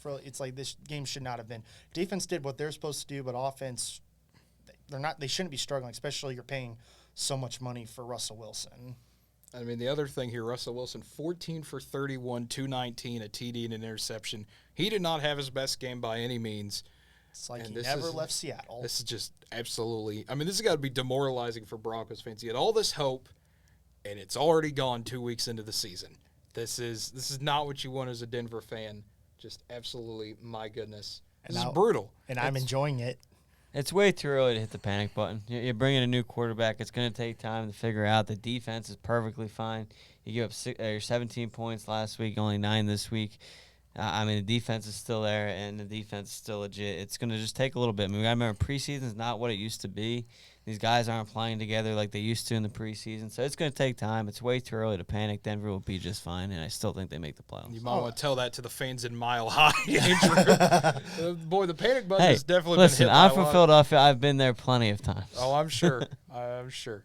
It's like this game should not have been. Defense did what they're supposed to do, but offense, they shouldn't be struggling. Especially you're paying so much money for Russell Wilson. I mean, the other thing here, Russell Wilson, 14 for 31, 219, a TD and an interception. He did not have his best game by any means. It's like he never left Seattle. This is just absolutely – I mean, this has got to be demoralizing for Broncos fans. You had all this hope, and it's already gone 2 weeks into the season. This is not what you want as a Denver fan. Just absolutely, my goodness. This is brutal. And I'm enjoying it. It's way too early to hit the panic button. You're bringing a new quarterback. It's going to take time to figure out. The defense is perfectly fine. You gave up 17 points last week, only 9 this week. I mean, the defense is still there, and the defense is still legit. It's going to just take a little bit. I mean, we got to remember, preseason is not what it used to be. These guys aren't playing together like they used to in the preseason, so it's going to take time. It's way too early to panic. Denver will be just fine, and I still think they make the playoffs. You might want to tell that to the fans in Mile High. Boy, the panic button has definitely been hit by I'm from Philadelphia. I've been there plenty of times. Oh, I'm sure. I'm sure.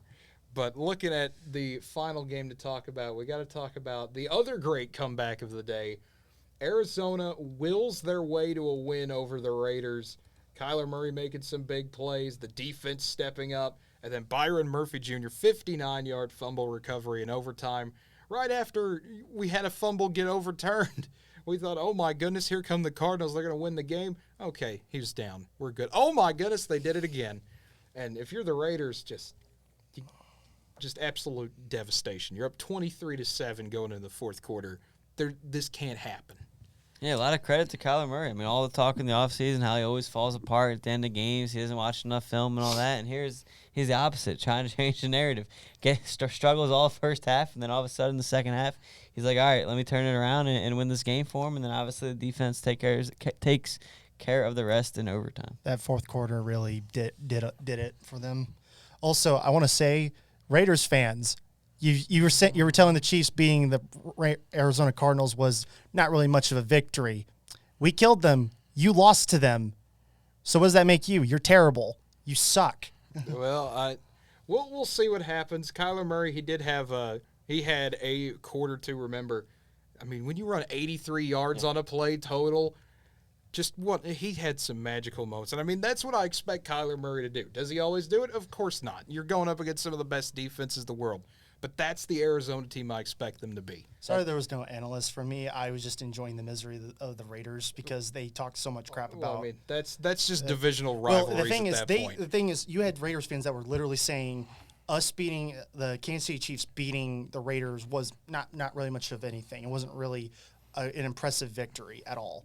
But looking at the final game to talk about, we got to talk about the other great comeback of the day. Arizona wills their way to a win over the Raiders. Kyler Murray making some big plays, the defense stepping up, and then Byron Murphy Jr., 59-yard fumble recovery in overtime. Right after we had a fumble get overturned, we thought, oh, my goodness, here come the Cardinals. They're going to win the game. Okay, he's down. We're good. Oh, my goodness, they did it again. And if you're the Raiders, just absolute devastation. You're up 23-7 going into the fourth quarter. This can't happen. Yeah, a lot of credit to Kyler Murray. I mean, all the talk in the offseason, how he always falls apart at the end of games. He doesn't watch enough film and all that. And he's the opposite, trying to change the narrative. Struggles all first half, and then all of a sudden the second half, he's like, all right, let me turn it around and win this game for him. And then obviously the defense takes care of the rest in overtime. That fourth quarter really did it for them. Also, I want to say, Raiders fans, You were telling the Chiefs beating the Arizona Cardinals was not really much of a victory. We killed them. You lost to them. So what does that make you? You're terrible. You suck. Well, we'll see what happens. Kyler Murray, he had a quarter to remember. I mean, when you run 83 yards on a play total, he had some magical moments. And I mean, that's what I expect Kyler Murray to do. Does he always do it? Of course not. You're going up against some of the best defenses in the world. But that's the Arizona team I expect them to be. Sorry there was no analyst for me. I was just enjoying the misery of the Raiders because they talked so much crap about. I mean, that's just divisional rivalries at that point. The thing is, you had Raiders fans that were literally saying us beating the Kansas City Chiefs beating the Raiders was not really much of anything. It wasn't really an impressive victory at all.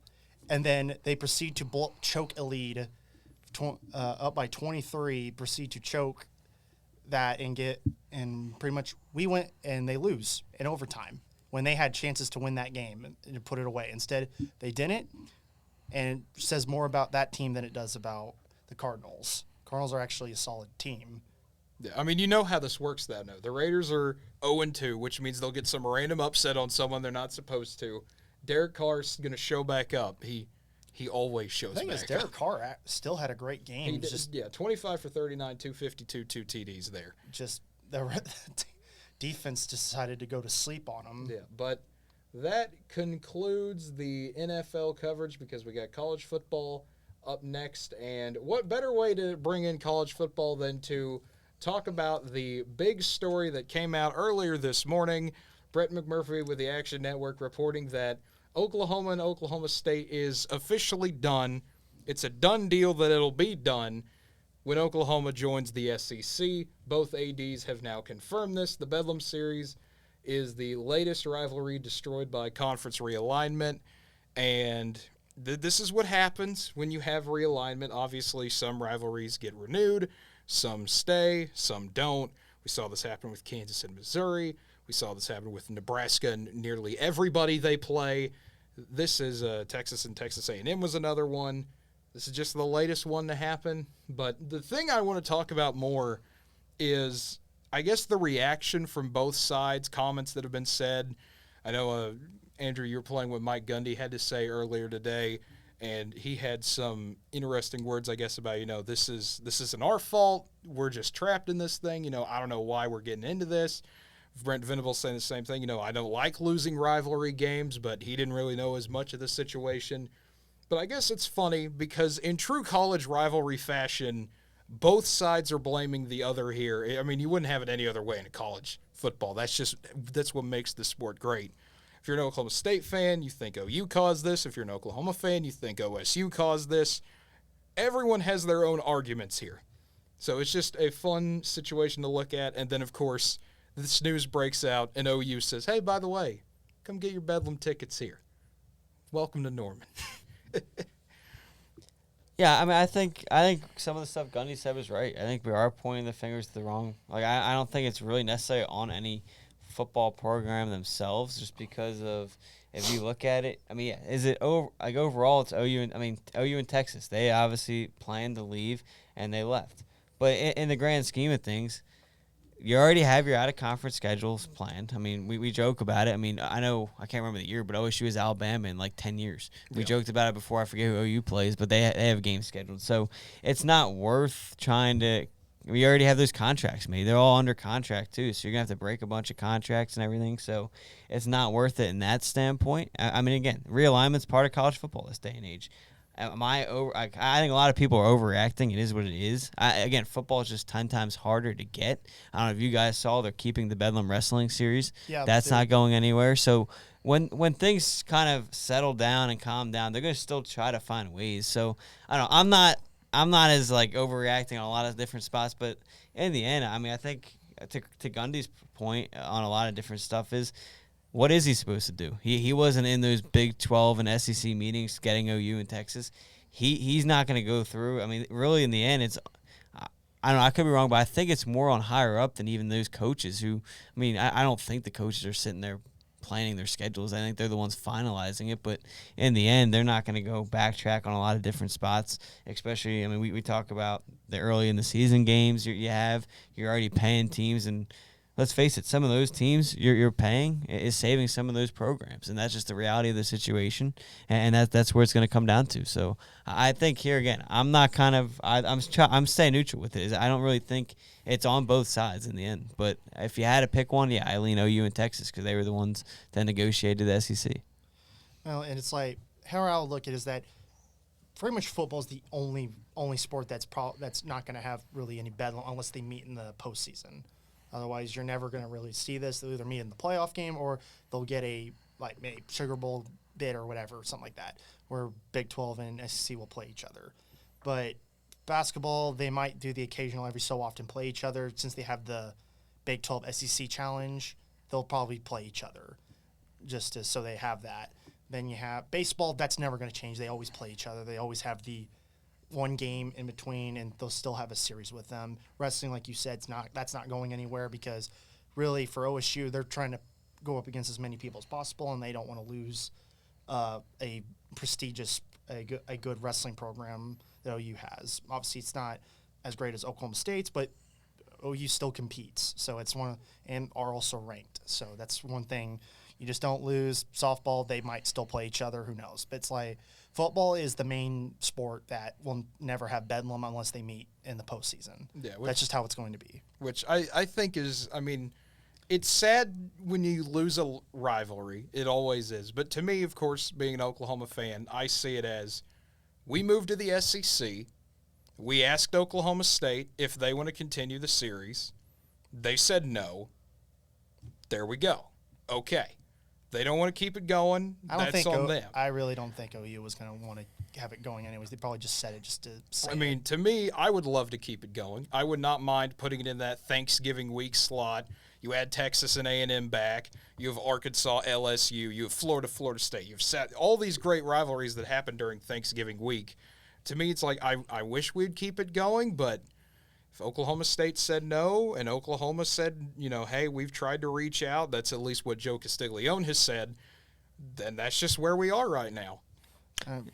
And then they proceed to choke a lead up by 23, proceed to choke that and pretty much we went and they lose in overtime when they had chances to win that game and to put it away. Instead, they didn't. And it says more about that team than it does about the Cardinals. Cardinals are actually a solid team. Yeah, I mean, you know how this works, though. No, the Raiders are 0-2, which means they'll get some random upset on someone they're not supposed to. Derek Carr's going to show back up. He always shows back up. The thing is, Derek Carr still had a great game. Yeah, 25 for 39, 252, 2 TDs there. Just the defense decided to go to sleep on him. Yeah, but that concludes the NFL coverage because we got college football up next. And what better way to bring in college football than to talk about the big story that came out earlier this morning. Brett McMurphy with the Action Network reporting that Oklahoma and Oklahoma State is officially done. It's a done deal that it'll be done when Oklahoma joins the SEC. Both ADs have now confirmed this. The Bedlam series is the latest rivalry destroyed by conference realignment, and this is what happens when you have realignment. Obviously, some rivalries get renewed, some stay, some don't. We saw this happen with Kansas and Missouri. We saw this happen with Nebraska and nearly everybody they play. This is Texas and Texas A&M was another one. This is just the latest one to happen. But the thing I want to talk about more is, I guess, the reaction from both sides, comments that have been said. I know, Andrew, you were playing what Mike Gundy had to say earlier today, and he had some interesting words, I guess, about, this isn't our fault. We're just trapped in this thing. I don't know why we're getting into this. Brent Venables saying the same thing. I don't like losing rivalry games, but he didn't really know as much of the situation. But I guess it's funny because in true college rivalry fashion, both sides are blaming the other here. I mean, you wouldn't have it any other way in college football. That's what makes the sport great. If you're an Oklahoma State fan, you think OU caused this. If you're an Oklahoma fan, you think OSU caused this. Everyone has their own arguments here. So it's just a fun situation to look at. And then, of course, this news breaks out and OU says, hey, by the way, come get your Bedlam tickets here. Welcome to Norman. Yeah, I mean, I think some of the stuff Gundy said was right. I think we are pointing the fingers to the wrong. I don't think it's really necessary on any football program themselves, just because of, if you look at it. I mean, is it overall? It's OU and Texas. They obviously planned to leave and they left. But in the grand scheme of things, you already have your out-of-conference schedules planned. I mean, we joke about it. I mean, I can't remember the year, but OSU is Alabama in like 10 years. We joked about it before. I forget who OU plays, but they have games scheduled. So it's not worth trying to – we already have those contracts made. They're all under contract too, so you're going to have to break a bunch of contracts and everything. So it's not worth it in that standpoint. I mean, again, realignment's part of college football this day and age. I think a lot of people are overreacting. It is what it is. Again, football is just 10 times harder to get. I don't know if you guys saw, they're keeping the Bedlam Wrestling series. Yeah, that's not going anywhere. So when things kind of settle down and calm down, they're going to still try to find ways. So I don't know. I'm not as overreacting on a lot of different spots, but in the end, I mean, I think to Gundy's point on a lot of different stuff is, what is he supposed to do? He wasn't in those Big 12 and SEC meetings getting OU in Texas. He's not going to go through. I mean, really, in the end, it's – I don't know. I could be wrong, but I think it's more on higher up than even those coaches who – I mean, I don't think the coaches are sitting there planning their schedules. I think they're the ones finalizing it. But in the end, they're not going to go backtrack on a lot of different spots, especially – I mean, we talk about the early in the season games you're already paying teams, and – let's face it, some of those teams you're paying is saving some of those programs, and that's just the reality of the situation, and that's where it's going to come down to. So I think here again, I'm staying neutral with it. I don't really think it's on both sides in the end. But if you had to pick one, I lean OU and Texas because they were the ones that negotiated the SEC. Well, and it's like how I would look at it is that pretty much football is the only sport that's not going to have really any bedlam unless they meet in the postseason. Otherwise, you're never going to really see this. They'll either meet in the playoff game or they'll get maybe Sugar Bowl bid or whatever, something like that, where Big 12 and SEC will play each other. But basketball, they might do the occasional every so often play each other. Since they have the Big 12 SEC challenge, they'll probably play each other so they have that. Then you have baseball. That's never going to change. They always play each other. They always have the one game in between, and they'll still have a series with them. Wrestling, like you said, that's not going anywhere because really for OSU, they're trying to go up against as many people as possible, and they don't want to lose a prestigious, a good wrestling program that OU has. Obviously, it's not as great as Oklahoma State's, but OU still competes. So it's and are also ranked. So that's one thing. You just don't lose. Softball, they might still play each other. Who knows? But it's like football is the main sport that will never have Bedlam unless they meet in the postseason. Yeah, that's just how it's going to be. Which I think is, I mean, it's sad when you lose a rivalry. It always is. But to me, of course, being an Oklahoma fan, I see it as we moved to the SEC. We asked Oklahoma State if they want to continue the series. They said no. There we go. Okay. They don't want to keep it going. That's on them. I really don't think OU was going to want to have it going anyways. They probably just said it just to say I mean, to me, I would love to keep it going. I would not mind putting it in that Thanksgiving week slot. You add Texas and A&M back. You have Arkansas, LSU. You have Florida, Florida State. You've set all these great rivalries that happen during Thanksgiving week. To me, it's like I wish we'd keep it going, but if Oklahoma State said no and Oklahoma said, hey, we've tried to reach out, that's at least what Joe Castiglione has said, then that's just where we are right now.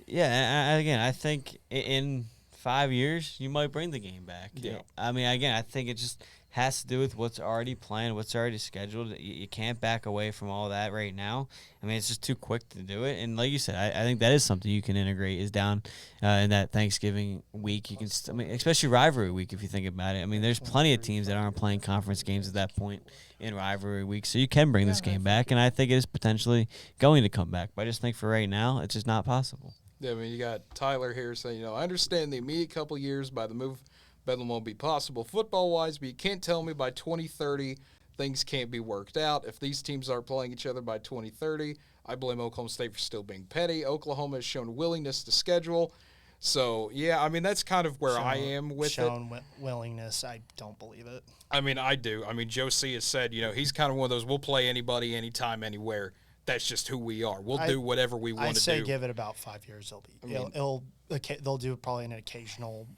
Yeah, and again, I think in 5 years, you might bring the game back. Yeah. I mean, again, I think it just has to do with what's already planned, what's already scheduled. You can't back away from all that right now. I mean, it's just too quick to do it. And like you said, I think that is something you can integrate is down in that Thanksgiving week. You can, especially rivalry week if you think about it. I mean, there's plenty of teams that aren't playing conference games at that point in rivalry week, so you can bring this game back. And I think it is potentially going to come back. But I just think for right now, it's just not possible. Yeah, I mean, you got Tyler here saying, I understand the immediate couple years by the move Bedlam won't be possible football-wise, but you can't tell me by 2030 things can't be worked out. If these teams aren't playing each other by 2030, I blame Oklahoma State for still being petty. Oklahoma has shown willingness to schedule. So, yeah, I mean, that's kind of where I am with it. Willingness, I don't believe it. I mean, I do. I mean, Joe C. has said, he's kind of one of those, we'll play anybody, anytime, anywhere. That's just who we are. We'll do whatever we want to do. I'd say give it about 5 years. They'll do probably an occasional –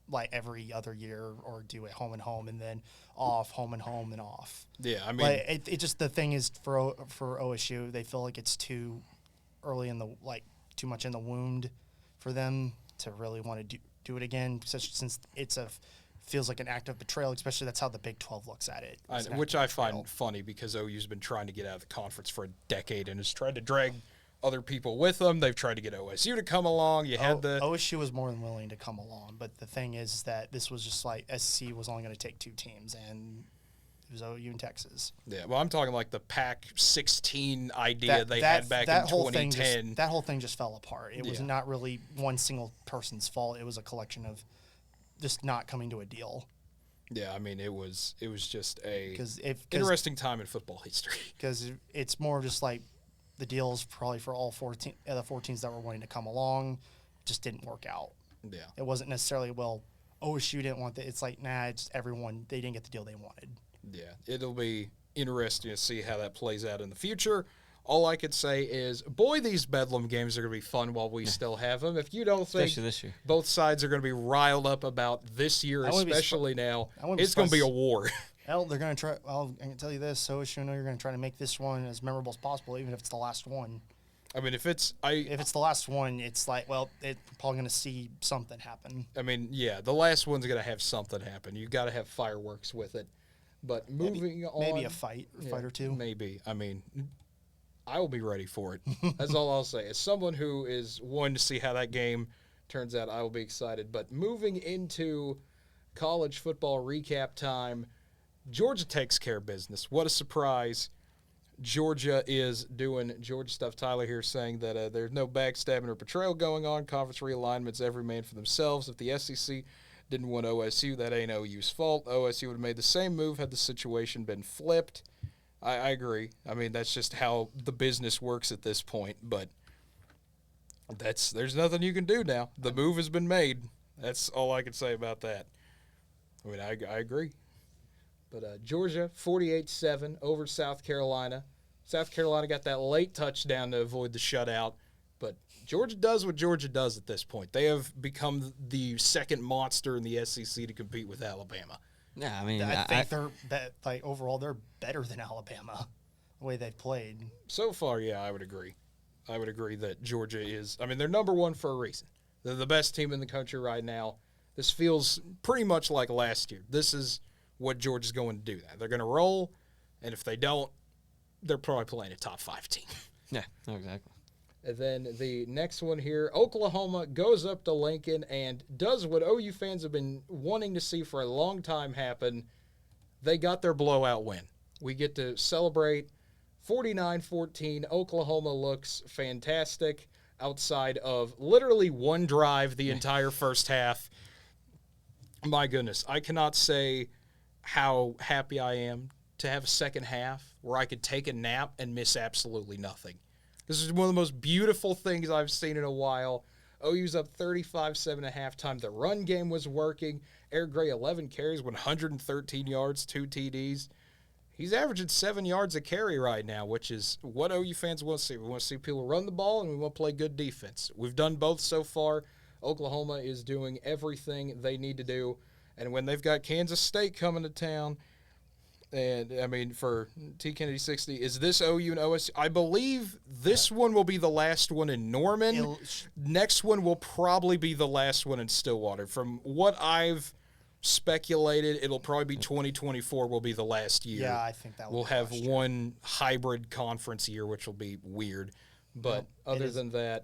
like every other year, or do it home and home, and then off, home and home, and off. Yeah, I mean, it just the thing is for OSU, they feel like it's too early too much in the wound for them to really want to do it again. Since feels like an act of betrayal, especially that's how the Big 12 looks at it. Which I find funny because OU's been trying to get out of the conference for a decade and has tried to drag other people with them. They've tried to get OSU to come along. OSU was more than willing to come along, but the thing is that this was just like SC was only going to take 2 teams, and it was OU and Texas. Yeah, well, I'm talking like the Pac-16 idea they had back in 2010. That whole thing just fell apart. It was not really one single person's fault. It was a collection of just not coming to a deal. Yeah, I mean, it was just a interesting time in football history. Because it's more just like the deals probably for all 14 the 14s that were wanting to come along just didn't work out. Yeah. It wasn't necessarily, OSU didn't want that. It's like, it's everyone, they didn't get the deal they wanted. Yeah. It'll be interesting to see how that plays out in the future. All I could say is, boy, these Bedlam games are going to be fun while we still have them. If you don't think this year, both sides are going to be riled up about this year, especially now, it's going to be a war. Hell, they're going to try. Well, I can tell you this: OSU, you're going to try to make this one as memorable as possible, even if it's the last one. I mean, if it's the last one, it's like, it's probably going to see something happen. I mean, yeah, the last one's going to have something happen. You got to have fireworks with it. But moving on, maybe a fight or two. Maybe. I mean, I will be ready for it. That's all I'll say. As someone who is wanting to see how that game turns out, I will be excited. But moving into college football recap time. Georgia takes care of business. What a surprise. Georgia is doing Georgia stuff. Tyler here saying that there's no backstabbing or betrayal going on. Conference realignments, every man for themselves. If the SEC didn't want OSU, that ain't OU's fault. OSU would have made the same move had the situation been flipped. I agree. I mean, that's just how the business works at this point. But there's nothing you can do now. The move has been made. That's all I can say about that. I mean, I agree. But Georgia, 48-7 over South Carolina. South Carolina got that late touchdown to avoid the shutout. But Georgia does what Georgia does at this point. They have become the second monster in the SEC to compete with Alabama. Yeah, I mean, I think overall they're better than Alabama, the way they've played. So far, yeah, I would agree. I would agree that Georgia is, they're number one for a reason. They're the best team in the country right now. This feels pretty much like last year. This is what Georgia's going to do. They're going to roll, and if they don't, they're probably playing a top 5 team. Yeah, exactly. And then the next one here, Oklahoma goes up to Lincoln and does what OU fans have been wanting to see for a long time happen. They got their blowout win. We get to celebrate 49-14. Oklahoma looks fantastic outside of literally one drive the entire first half. My goodness, I cannot say how happy I am to have a second half where I could take a nap and miss absolutely nothing. This is one of the most beautiful things I've seen in a while. OU's up 35-7 at halftime. The run game was working. Eric Gray, 11 carries, 113 yards, 2 TDs. He's averaging 7 yards a carry right now, which is what OU fans want to see. We want to see people run the ball, and we want to play good defense. We've done both so far. Oklahoma is doing everything they need to do. And when they've got Kansas State coming to town, and, for T. Kennedy 60, is this OU and OSU? I believe this one will be the last one in Norman. Next one will probably be the last one in Stillwater. From what I've speculated, it'll probably be 2024 will be the last year. Yeah, I think that will we'll have one hybrid conference year, which will be weird. But other than that,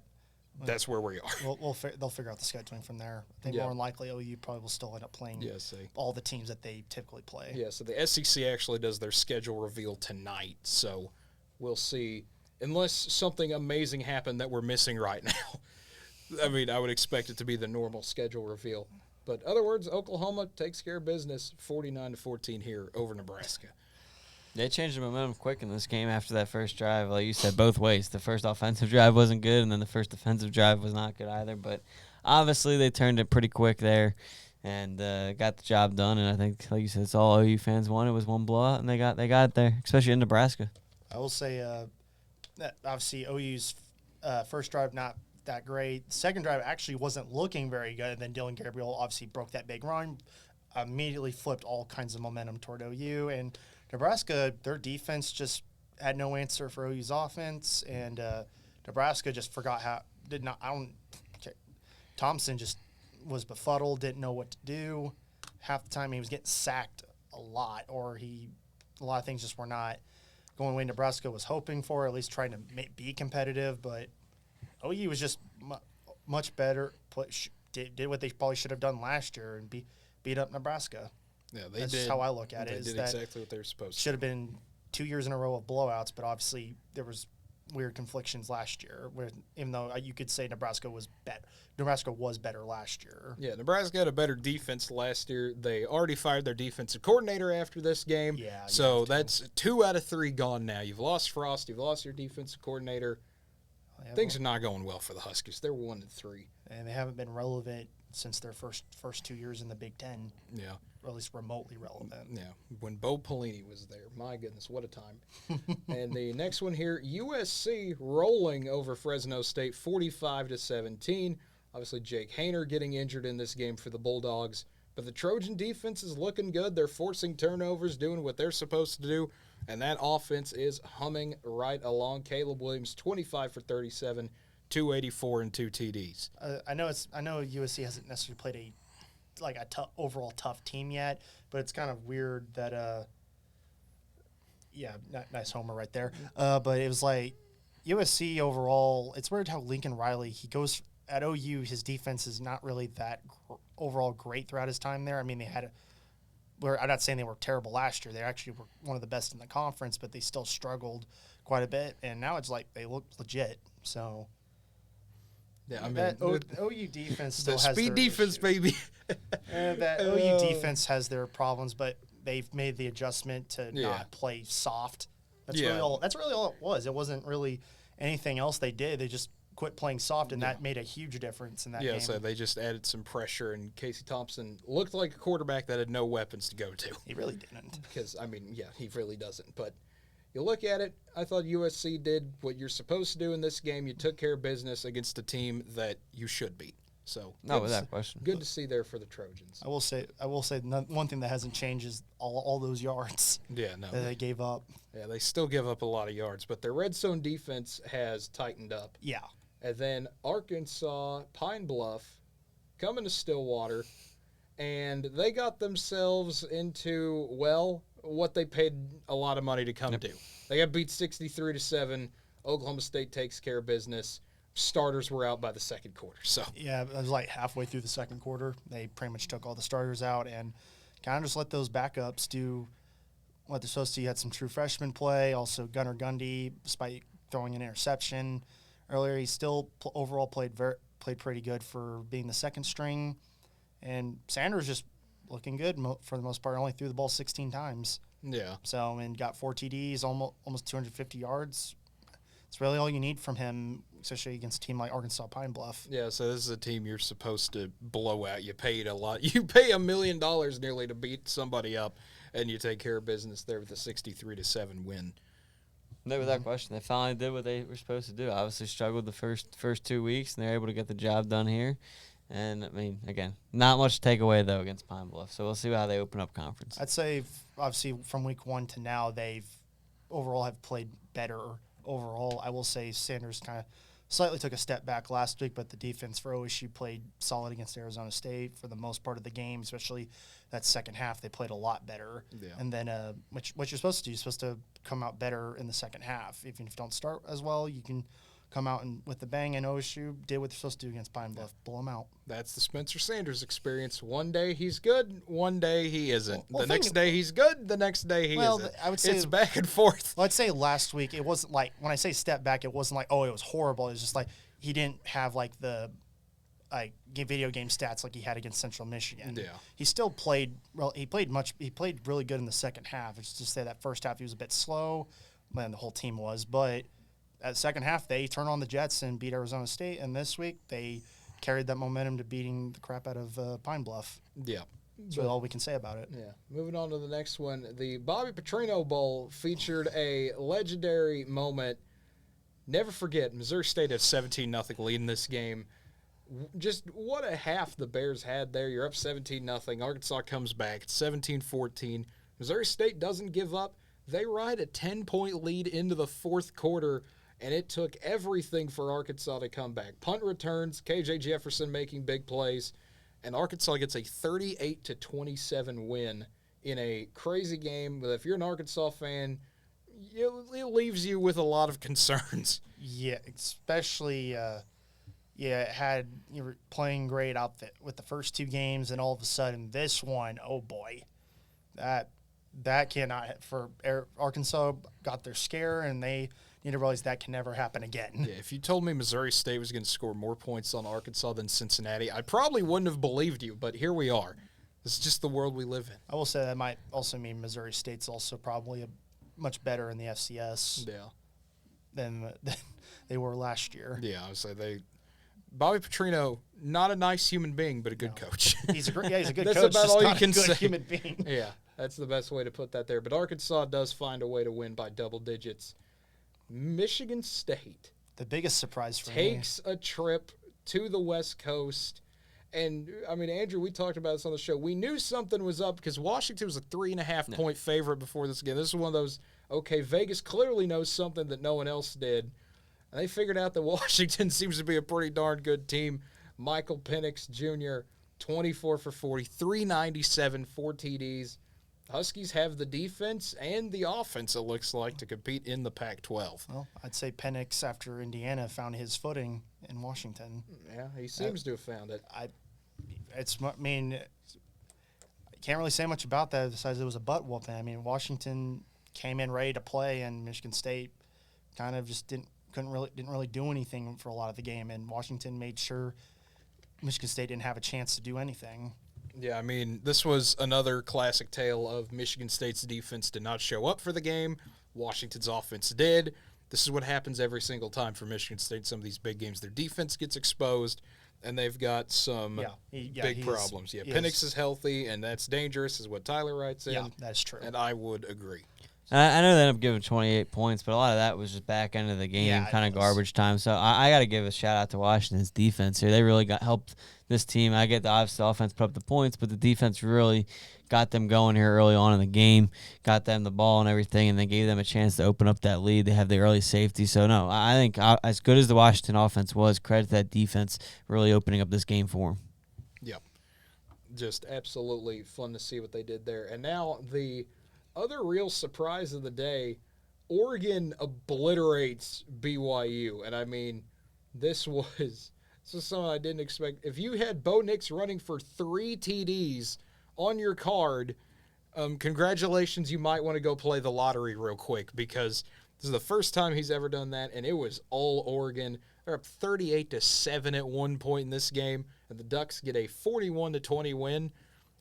that's where we are. They'll figure out the scheduling from there. I think more than likely OU probably will still end up playing all the teams that they typically play. Yeah, so the SEC actually does their schedule reveal tonight, so we'll see. Unless something amazing happened that we're missing right now. I would expect it to be the normal schedule reveal. But other words, Oklahoma takes care of business 49-14 here over Nebraska. They changed the momentum quick in this game after that first drive. Like you said, both ways. The first offensive drive wasn't good, and then the first defensive drive was not good either. But obviously they turned it pretty quick there and got the job done. And I think, like you said, it's all OU fans wanted was one blowout, and they got it there, especially in Nebraska. I will say that obviously OU's first drive not that great. Second drive actually wasn't looking very good. And then Dylan Gabriel obviously broke that big run, immediately flipped all kinds of momentum toward OU. And Nebraska, their defense just had no answer for OU's offense, and Nebraska just forgot how. Thompson just was befuddled, didn't know what to do. Half the time he was getting sacked a lot, or a lot of things just were not going the way Nebraska was hoping for, at least trying to be competitive. But OU was just much better. Did what they probably should have done last year and beat up Nebraska. Yeah, That's just how I look at it. They did exactly what they were supposed to. Should have been 2 years in a row of blowouts, but obviously there was weird conflictions last year. Even though you could say Nebraska was better last year. Yeah, Nebraska had a better defense last year. They already fired their defensive coordinator after this game. Yeah, so that's 2 out of 3 gone now. You've lost Frost. You've lost your defensive coordinator. Things are not going well for the Huskies. They're 1-3, and they haven't been relevant since their first 2 years in the Big Ten. Yeah. Or at least remotely relevant. Yeah, when Bo Pelini was there. My goodness, what a time. And the next one here, USC rolling over Fresno State 45-17. Obviously, Jake Haener getting injured in this game for the Bulldogs. But the Trojan defense is looking good. They're forcing turnovers, doing what they're supposed to do. And that offense is humming right along. Caleb Williams, 25 for 37, 284 and 2 TDs. I know USC hasn't necessarily played a overall tough team yet, but it's kind of weird that nice homer right there. But it was like USC overall. It's weird how Lincoln Riley, he goes at OU. His defense is not really that overall great throughout his time there. They had I'm not saying they were terrible last year. They actually were one of the best in the conference, but they still struggled quite a bit. And now it's like they look legit. So. Yeah, that OU defense still has speed their defense, issues. Baby. That OU defense has their problems, but they've made the adjustment to not play soft. That's really all it was. It wasn't really anything else they did. They just quit playing soft, and that made a huge difference in that game. Yeah, so they just added some pressure, and Casey Thompson looked like a quarterback that had no weapons to go to. He really didn't. Because, he really doesn't. But you look at it, I thought USC did what you're supposed to do in this game. You took care of business against a team that you should beat. So No, without question. good to see there for the Trojans. I will say one thing that hasn't changed is all those yards Yeah, no. that they gave up. Yeah, they still give up a lot of yards, but their red zone defense has tightened up. Yeah. And then Arkansas, Pine Bluff, coming to Stillwater, and they got themselves into, well, what they paid a lot of money to come do. They got beat 63-7. Oklahoma State takes care of business. Starters were out by the second quarter. So Yeah, it was like halfway through the second quarter. They pretty much took all the starters out and kind of just let those backups do what they're supposed to. You had some true freshman play. Also, Gunnar Gundy, despite throwing an interception earlier, he still overall played pretty good for being the second string. And Sanders just looking good for the most part. Only threw the ball 16 times. yeah, So, and got 4 TDs, almost 250 yards. It's really all you need from him, especially against a team like Arkansas Pine Bluff. yeah. So this is a team you're supposed to blow out. You paid a lot. You pay $1 million nearly to beat somebody up, and you take care of business there with a 63-7 win. No, without question. They finally did what they were supposed to do. Obviously struggled the first 2 weeks, and they're able to get the job done here. And, I mean, again, not much to take away, though, against Pine Bluff. So we'll see how they open up conference. I'd say, obviously, from week 1 to now, they've overall have played better. Overall, I will say Sanders kind of slightly took a step back last week, but the defense for OSU played solid against Arizona State for the most part of the game, especially that second half. They played a lot better. Yeah. And then what you're supposed to do, you're supposed to come out better in the second half. Even if you don't start as well, you can come out and with the bang, and OSU did what they're supposed to do against Pine Bluff, blow them out. That's the Spencer Sanders experience. One day he's good, one day he isn't. The next day he's good, the next day he isn't. I would say it's back and forth. Well, I'd say last week it wasn't like, when I say step back, it wasn't like, oh, it was horrible. It was just like he didn't have like the video game stats like he had against Central Michigan. Yeah. He still played he played really good in the second half. It's just to say that first half he was a bit slow, man, the whole team was, but at the second half, they turned on the Jets and beat Arizona State, and this week they carried that momentum to beating the crap out of Pine Bluff. Yeah. That's really all we can say about it. Yeah. Moving on to the next one. The Bobby Petrino Bowl featured a legendary moment. Never forget, Missouri State had 17-0 lead in this game. Just what a half the Bears had there. You're up 17-0. Arkansas comes back. It's 17-14. Missouri State doesn't give up. They ride a 10-point lead into the fourth quarter, and it took everything for Arkansas to come back. Punt returns, KJ Jefferson making big plays, and Arkansas gets a 38-27 win in a crazy game. But if you're an Arkansas fan, it leaves you with a lot of concerns. Yeah, especially you were playing great out with the first 2 games, and all of a sudden this one, oh boy, that cannot. For Arkansas got their scare, and they need to realize that can never happen again. Yeah, if you told me Missouri State was going to score more points on Arkansas than Cincinnati, I probably wouldn't have believed you, but here we are. This is just the world we live in. I will say that might also mean Missouri State's also probably much better in the FCS than they were last year. Yeah, I would say Bobby Petrino, not a nice human being, but a good coach. He's a good That's coach. That's about all you not can a good say. Human being. Yeah, that's the best way to put that there. But Arkansas does find a way to win by double digits. Michigan State, the biggest surprise for takes a trip to the West Coast. And, I mean, Andrew, we talked about this on the show. We knew something was up because Washington was a 3.5-point favorite before this game. This is one of those, okay, Vegas clearly knows something that no one else did. And they figured out that Washington seems to be a pretty darn good team. Michael Penix Jr., 24 for 40, 397, 4 TDs. Huskies have the defense and the offense, it looks like, to compete in the Pac-12. Well, I'd say Penix, after Indiana, found his footing in Washington. Yeah, he seems to have found it. I can't really say much about that besides it was a butt whooping. I mean, Washington came in ready to play, and Michigan State kind of just didn't really do anything for a lot of the game, and Washington made sure Michigan State didn't have a chance to do anything. Yeah, I mean, this was another classic tale of Michigan State's defense did not show up for the game. Washington's offense did. This is what happens every single time for Michigan State. Some of these big games, their defense gets exposed, and they've got some big problems. Penix is healthy, and that's dangerous, is what Tyler writes in. Yeah, that's true. And I would agree. I know they ended up giving 28 points, but a lot of that was just back end of the game, Yeah, kind it of was. garbage time. So I got to give a shout out to Washington's defense here. They really helped this team. I get the obviously offense put up the points, but the defense really got them going here early on in the game, got them the ball and everything, and then gave them a chance to open up that lead. They have the early safety. So, no, I think as good as the Washington offense was, credit to that defense really opening up this game for them. Yep. Just absolutely fun to see what they did there. And now the other real surprise of the day, Oregon obliterates BYU. And I mean, this is something I didn't expect. If you had Bo Nix running for 3 TDs on your card, congratulations, you might want to go play the lottery real quick, because this is the first time he's ever done that, and it was all Oregon. They're up 38-7 at one point in this game, and the Ducks get a 41-20 win,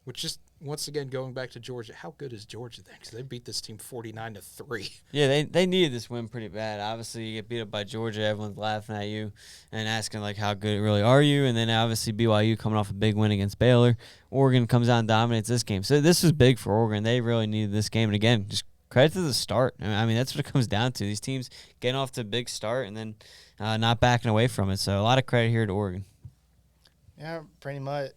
which just, once again, going back to Georgia, how good is Georgia then? Because they beat this team 49-3. Yeah, they needed this win pretty bad. Obviously, you get beat up by Georgia, everyone's laughing at you and asking, like, how good really are you? And then, obviously, BYU coming off a big win against Baylor. Oregon comes out and dominates this game. So this was big for Oregon. They really needed this game. And, again, just credit to the start. I mean, that's what it comes down to. These teams getting off to a big start and then not backing away from it. So a lot of credit here to Oregon. Yeah, pretty much.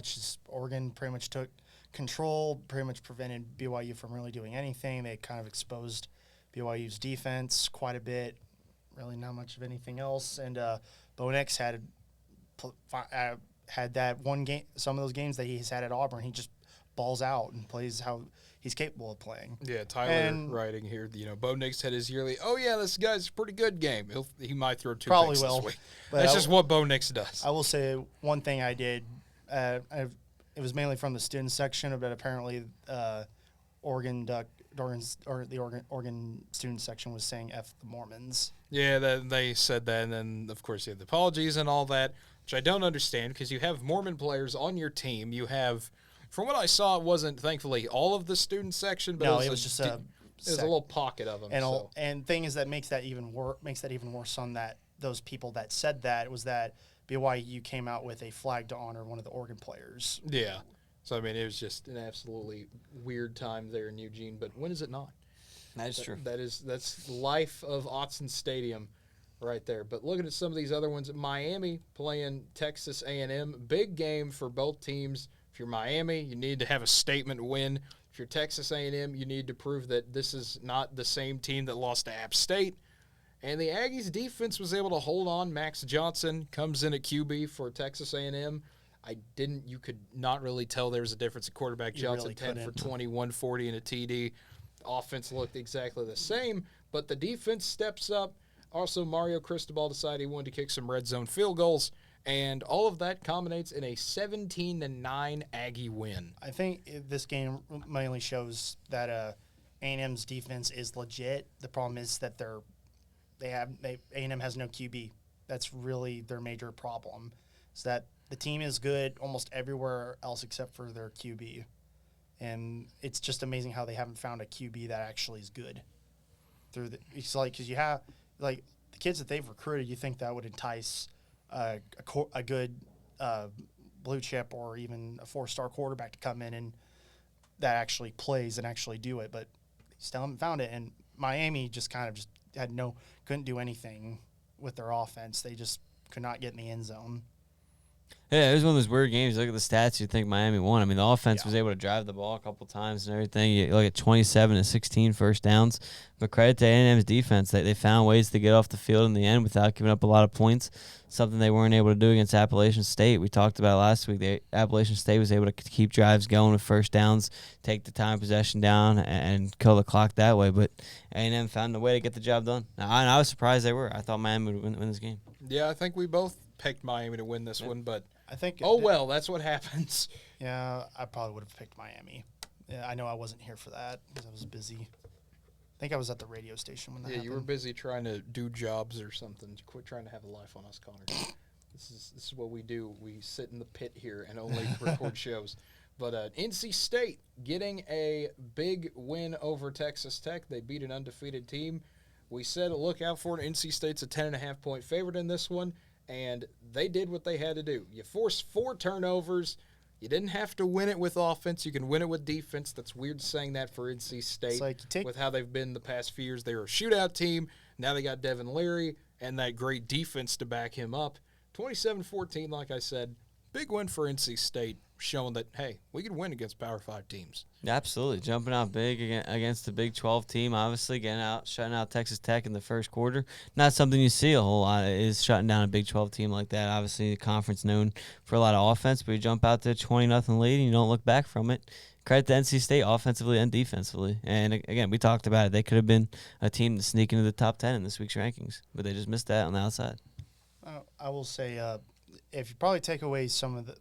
Just Oregon pretty much took control, pretty much prevented BYU from really doing anything. They kind of exposed BYU's defense quite a bit. Really not much of anything else. And Bo Nix had that one game, some of those games that he's had at Auburn, he just balls out and plays how he's capable of playing. Yeah, Tyler writing here, Bo Nix had his yearly, this guy's a pretty good game. He might throw 2 Probably picks will, this week. but That's just what Bo Nix does. I will say one thing I did. It was mainly from the student section, but apparently Oregon student section was saying F the Mormons. Yeah, they said that, and then, of course, you have the apologies and all that, which I don't understand, because you have Mormon players on your team. You have, from what I saw, it wasn't, thankfully, all of the student section, but it was just a little pocket of them. And thing is that makes that even worse on that those people that said that was that BYU came out with a flag to honor one of the Oregon players. Yeah. So, I mean, it was just an absolutely weird time there in Eugene, but when is it not? That's true. That's life of Autzen Stadium right there. But looking at some of these other ones, Miami playing Texas A&M, big game for both teams. If you're Miami, you need to have a statement win. If you're Texas A&M, you need to prove that this is not the same team that lost to App State. And the Aggies' defense was able to hold on. Max Johnson comes in at QB for Texas A&M. You could not really tell there was a difference at quarterback. Johnson, really 10 for 20, 140 and a TD. Offense looked exactly the same, but the defense steps up. Also, Mario Cristobal decided he wanted to kick some red zone field goals, and all of that culminates in a 17-9 Aggie win. I think this game mainly shows that A&M's defense is legit. The problem is that A&M has no QB. That's really their major problem. Is that the team is good almost everywhere else except for their QB. And it's just amazing how they haven't found a QB that actually is good. It's like, because you have, like, the kids that they've recruited, you think that would entice a good blue chip or even a 4-star quarterback to come in and that actually plays and actually do it. But they still haven't found it. And Miami just kind of just couldn't do anything with their offense. They just could not get in the end zone. Yeah, it was one of those weird games. You look at the stats, you think Miami won. I mean, the offense was able to drive the ball a couple times and everything. You look at 27 to 16 first downs. But credit to A&M's defense. They found ways to get off the field in the end without giving up a lot of points, something they weren't able to do against Appalachian State. We talked about last week. Appalachian State was able to keep drives going with first downs, take the time possession down, and kill the clock that way. But A&M found a way to get the job done. And I was surprised they were. I thought Miami would win this game. Yeah, I think we both picked Miami to win this one, but I think. That's what happens. Yeah, I probably would have picked Miami. Yeah, I know I wasn't here for that because I was busy. I think I was at the radio station when that happened. You were busy trying to do jobs or something. Quit trying to have a life on us, Connor. This is what we do. We sit in the pit here and only record shows. But NC State getting a big win over Texas Tech. They beat an undefeated team. We said look out for it. NC State's a 10.5-point favorite in this one, and they did what they had to do. You forced 4 turnovers. You didn't have to win it with offense. You can win it with defense. That's weird saying that for NC State with how they've been the past few years. They were a shootout team. Now they got Devin Leary and that great defense to back him up. 27-14, like I said, big win for NC State, showing that, hey, we can win against Power 5 teams. Absolutely. Jumping out big against the Big 12 team, obviously, shutting out Texas Tech in the first quarter. Not something you see a whole lot, is shutting down a Big 12 team like that. Obviously, the conference known for a lot of offense, but you jump out to 20-0 lead and you don't look back from it. Credit to NC State offensively and defensively. And, again, we talked about it. They could have been a team to sneak into the top 10 in this week's rankings, but they just missed that on the outside. I will say, if you probably take away some of the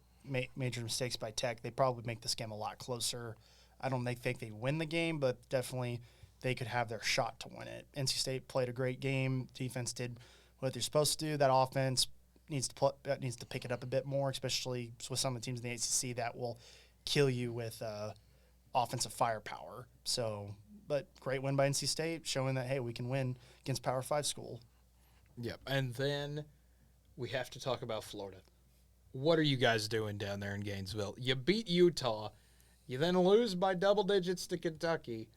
major mistakes by Tech, they probably make this game a lot closer. I don't think they win the game, but definitely they could have their shot to win it. NC State played a great game. Defense did what they're supposed to do. That offense needs to pick it up a bit more, especially with some of the teams in the ACC that will kill you with offensive firepower. So, but great win by NC State, showing that, hey, we can win against Power 5 school. Yep, and then we have to talk about Florida. What are you guys doing down there in Gainesville? You beat Utah. You then lose by double digits to Kentucky.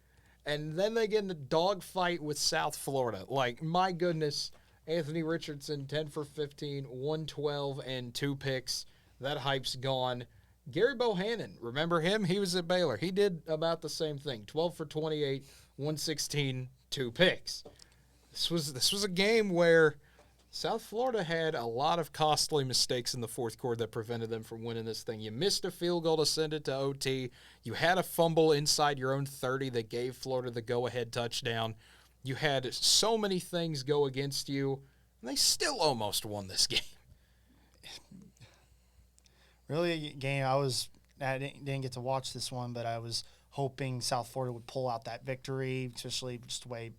And then they get in a dogfight with South Florida. Like, my goodness, Anthony Richardson, 10 for 15, 112, and 2 picks. That hype's gone. Gary Bohannon, remember him? He was at Baylor. He did about the same thing. 12 for 28, 116, 2 picks. This was a game where South Florida had a lot of costly mistakes in the fourth quarter that prevented them from winning this thing. You missed a field goal to send it to OT. You had a fumble inside your own 30 that gave Florida the go-ahead touchdown. You had so many things go against you, and they still almost won this game. Really a game I didn't get to watch this one, but I was hoping South Florida would pull out that victory, especially just the way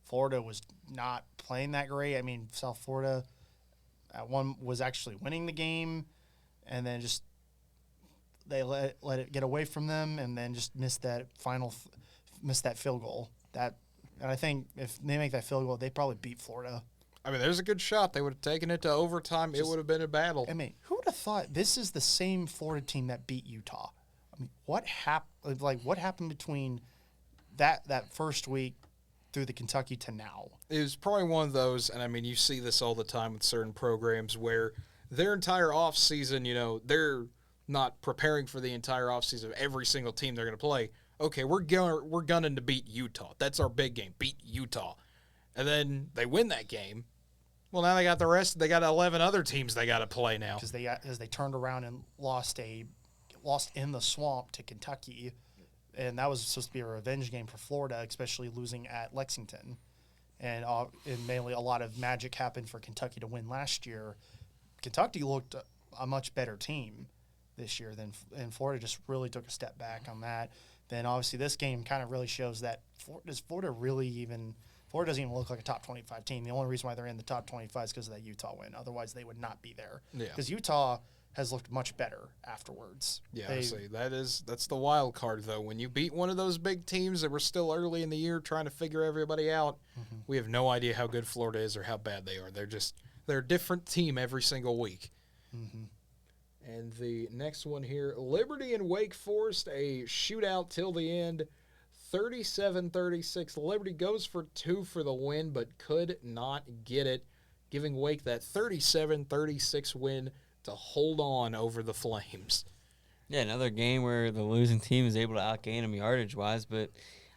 Florida was not playing that great. I mean, South Florida at one was actually winning the game, and then just they let it get away from them, and then just missed that field goal. And I think if they make that field goal, they probably beat Florida. I mean, there's a good shot. They would have taken it to overtime. It would have been a battle. I mean, who would have thought this is the same Florida team that beat Utah? I mean, what happened? Like, what happened between that first week through the Kentucky to now? It was probably one of those, and I mean, you see this all the time with certain programs where their entire offseason, they're not preparing for the entire offseason of every single team they're going to play. Okay, we're gunning to beat Utah. That's our big game, beat Utah. And then they win that game. Well, now they got the rest. They got 11 other teams they got to play now. Because they turned around and lost in the swamp to Kentucky. And that was supposed to be a revenge game for Florida, especially losing at Lexington. And mainly a lot of magic happened for Kentucky to win last year. Kentucky looked a much better team this year and Florida just really took a step back on that. Then obviously this game kind of really shows that Florida doesn't even look like a top 25 team. The only reason why they're in the top 25 is because of that Utah win. Otherwise, they would not be there. Because Utah has looked much better afterwards. Yeah, that's the wild card, though. When you beat one of those big teams that were still early in the year trying to figure everybody out, we have no idea how good Florida is or how bad they are. They're a different team every single week. And the next one here, Liberty and Wake Forest, a shootout till the end. 37-36. Liberty goes for 2 for the win, but could not get it, giving Wake that 37-36 win to hold on over the Flames. Yeah, another game where the losing team is able to outgain them yardage-wise, but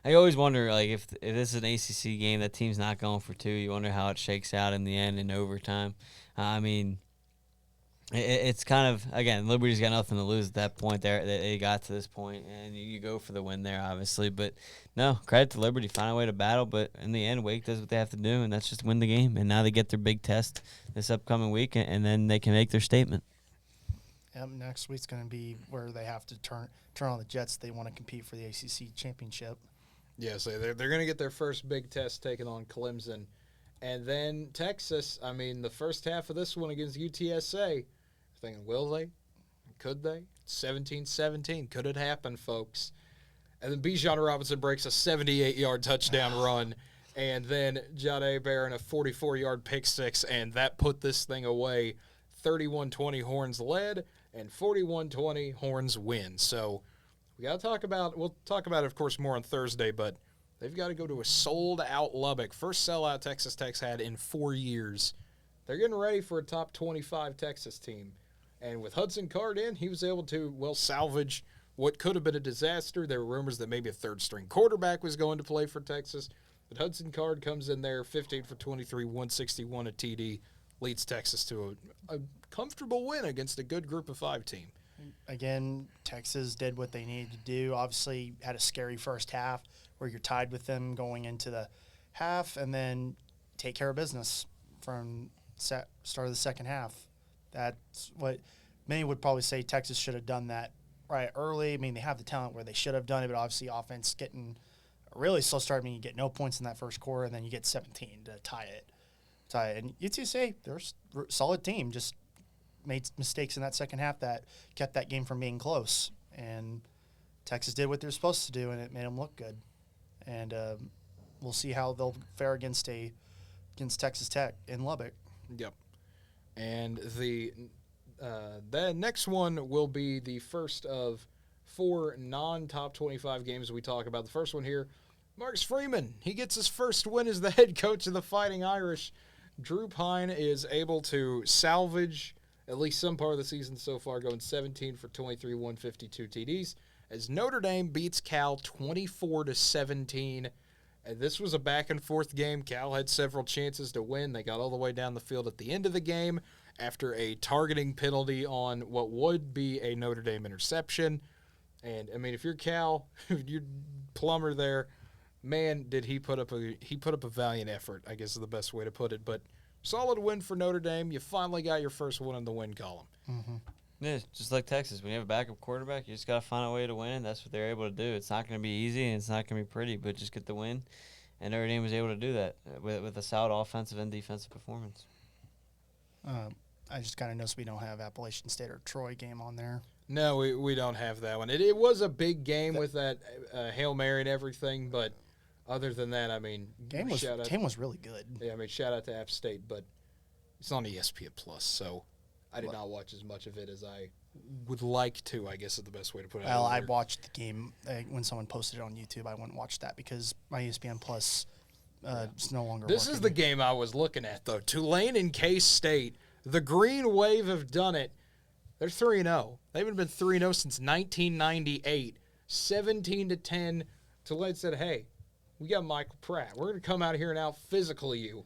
I always wonder, like, if this is an ACC game, that team's not going for 2, you wonder how it shakes out in the end in overtime. I mean, it's kind of, again, Liberty's got nothing to lose at that point there. They got to this point, and you go for the win there, obviously. But, no, credit to Liberty, find a way to battle. But in the end, Wake does what they have to do, and that's just win the game. And now they get their big test this upcoming week, and then they can make their statement. Next week's going to be where they have to turn on the Jets. They want to compete for the ACC championship. Yeah, so they're going to get their first big test taking on Clemson. And then Texas, I mean, the first half of this one against UTSA, thinking, will they? Could they? 17-17. Could it happen, folks? And then Bijan Robinson breaks a 78-yard touchdown run, and then Jahdae Barron a 44-yard pick six, and that put this thing away. 31-20 Horns led. and 41-20, Horns win. So we got to talk about, we'll talk about it, of course, more on Thursday, but they've got to go to a sold-out Lubbock. First sellout Texas Tech's had in 4 years. They're getting ready for a top 25 Texas team. And with Hudson Card in, he was able to, salvage what could have been a disaster. There were rumors that maybe a third-string quarterback was going to play for Texas. But Hudson Card comes in there, 15 for 23, 161 at TD, leads Texas to a comfortable win against a good Group of 5 team. Again, Texas did what they needed to do. Obviously, had a scary first half where you're tied with them going into the half, and then take care of business from start of the second half. That's what many would probably say Texas should have done that right early. I mean, they have the talent where they should have done it, but obviously offense getting – a really slow start. I mean, you get no points in that first quarter, and then you get 17 to tie it. And UTSA, they're a solid team, just made mistakes in that second half that kept that game from being close. And Texas did what they're supposed to do, and it made them look good. And we'll see how they'll fare against Texas Tech in Lubbock. Yep. And the next one will be the first of 4 non-top 25 games we talk about. The first one here, Marcus Freeman. He gets his first win as the head coach of the Fighting Irish. Drew Pine is able to salvage at least some part of the season so far, going 17 for 23, 152 TDs, as Notre Dame beats Cal 24-17. And this was a back-and-forth game. Cal had several chances to win. They got all the way down the field at the end of the game after a targeting penalty on what would be a Notre Dame interception. And, I mean, if you're Cal, you're Plummer there, man, did he put up a valiant effort, I guess is the best way to put it. But solid win for Notre Dame. You finally got your first one in the win column. Mm-hmm. Yeah, just like Texas. When you have a backup quarterback, you just got to find a way to win, and that's what they're able to do. It's not going to be easy, and it's not going to be pretty, but just get the win. And Notre Dame was able to do that with a solid offensive and defensive performance. I just kind of noticed we don't have Appalachian State or Troy game on there. No, we don't have that one. It was a big game with that Hail Mary and everything, but other than that, I mean, game was really good. Yeah, I mean, shout out to App State, but it's on ESPN Plus, so I did not watch as much of it as I would like to, I guess is the best way to put it. Well, I watched the game when someone posted it on YouTube. I went and watched that because my ESPN Plus is no longer This working. is the game I was looking at, though. Tulane and K-State. The Green Wave have done it. They're 3-0. They haven't been 3-0 since 1998. 17-10. Tulane said, hey, we got Michael Pratt. We're going to come out here and out-physical you.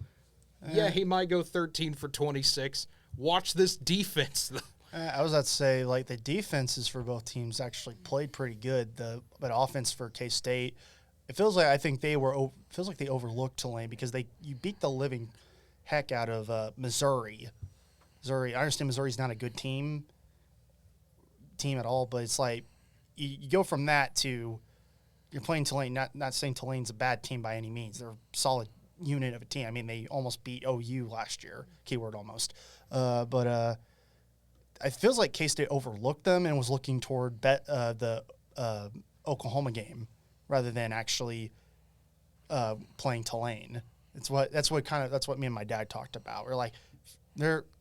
Yeah, he might go 13 for 26. Watch this defense, though. I was about to say, like, the defenses for both teams actually played pretty good. But offense for K-State, it feels like they overlooked Tulane because you beat the living heck out of Missouri. I understand Missouri's not a good team at all, but it's like you go from that to you're playing Tulane. Not saying Tulane's a bad team by any means. They're a solid unit of a team. I mean, they almost beat OU last year. Keyword almost. But it feels like K-State overlooked them and was looking toward the Oklahoma game rather than actually playing Tulane. That's what me and my dad talked about. We're like,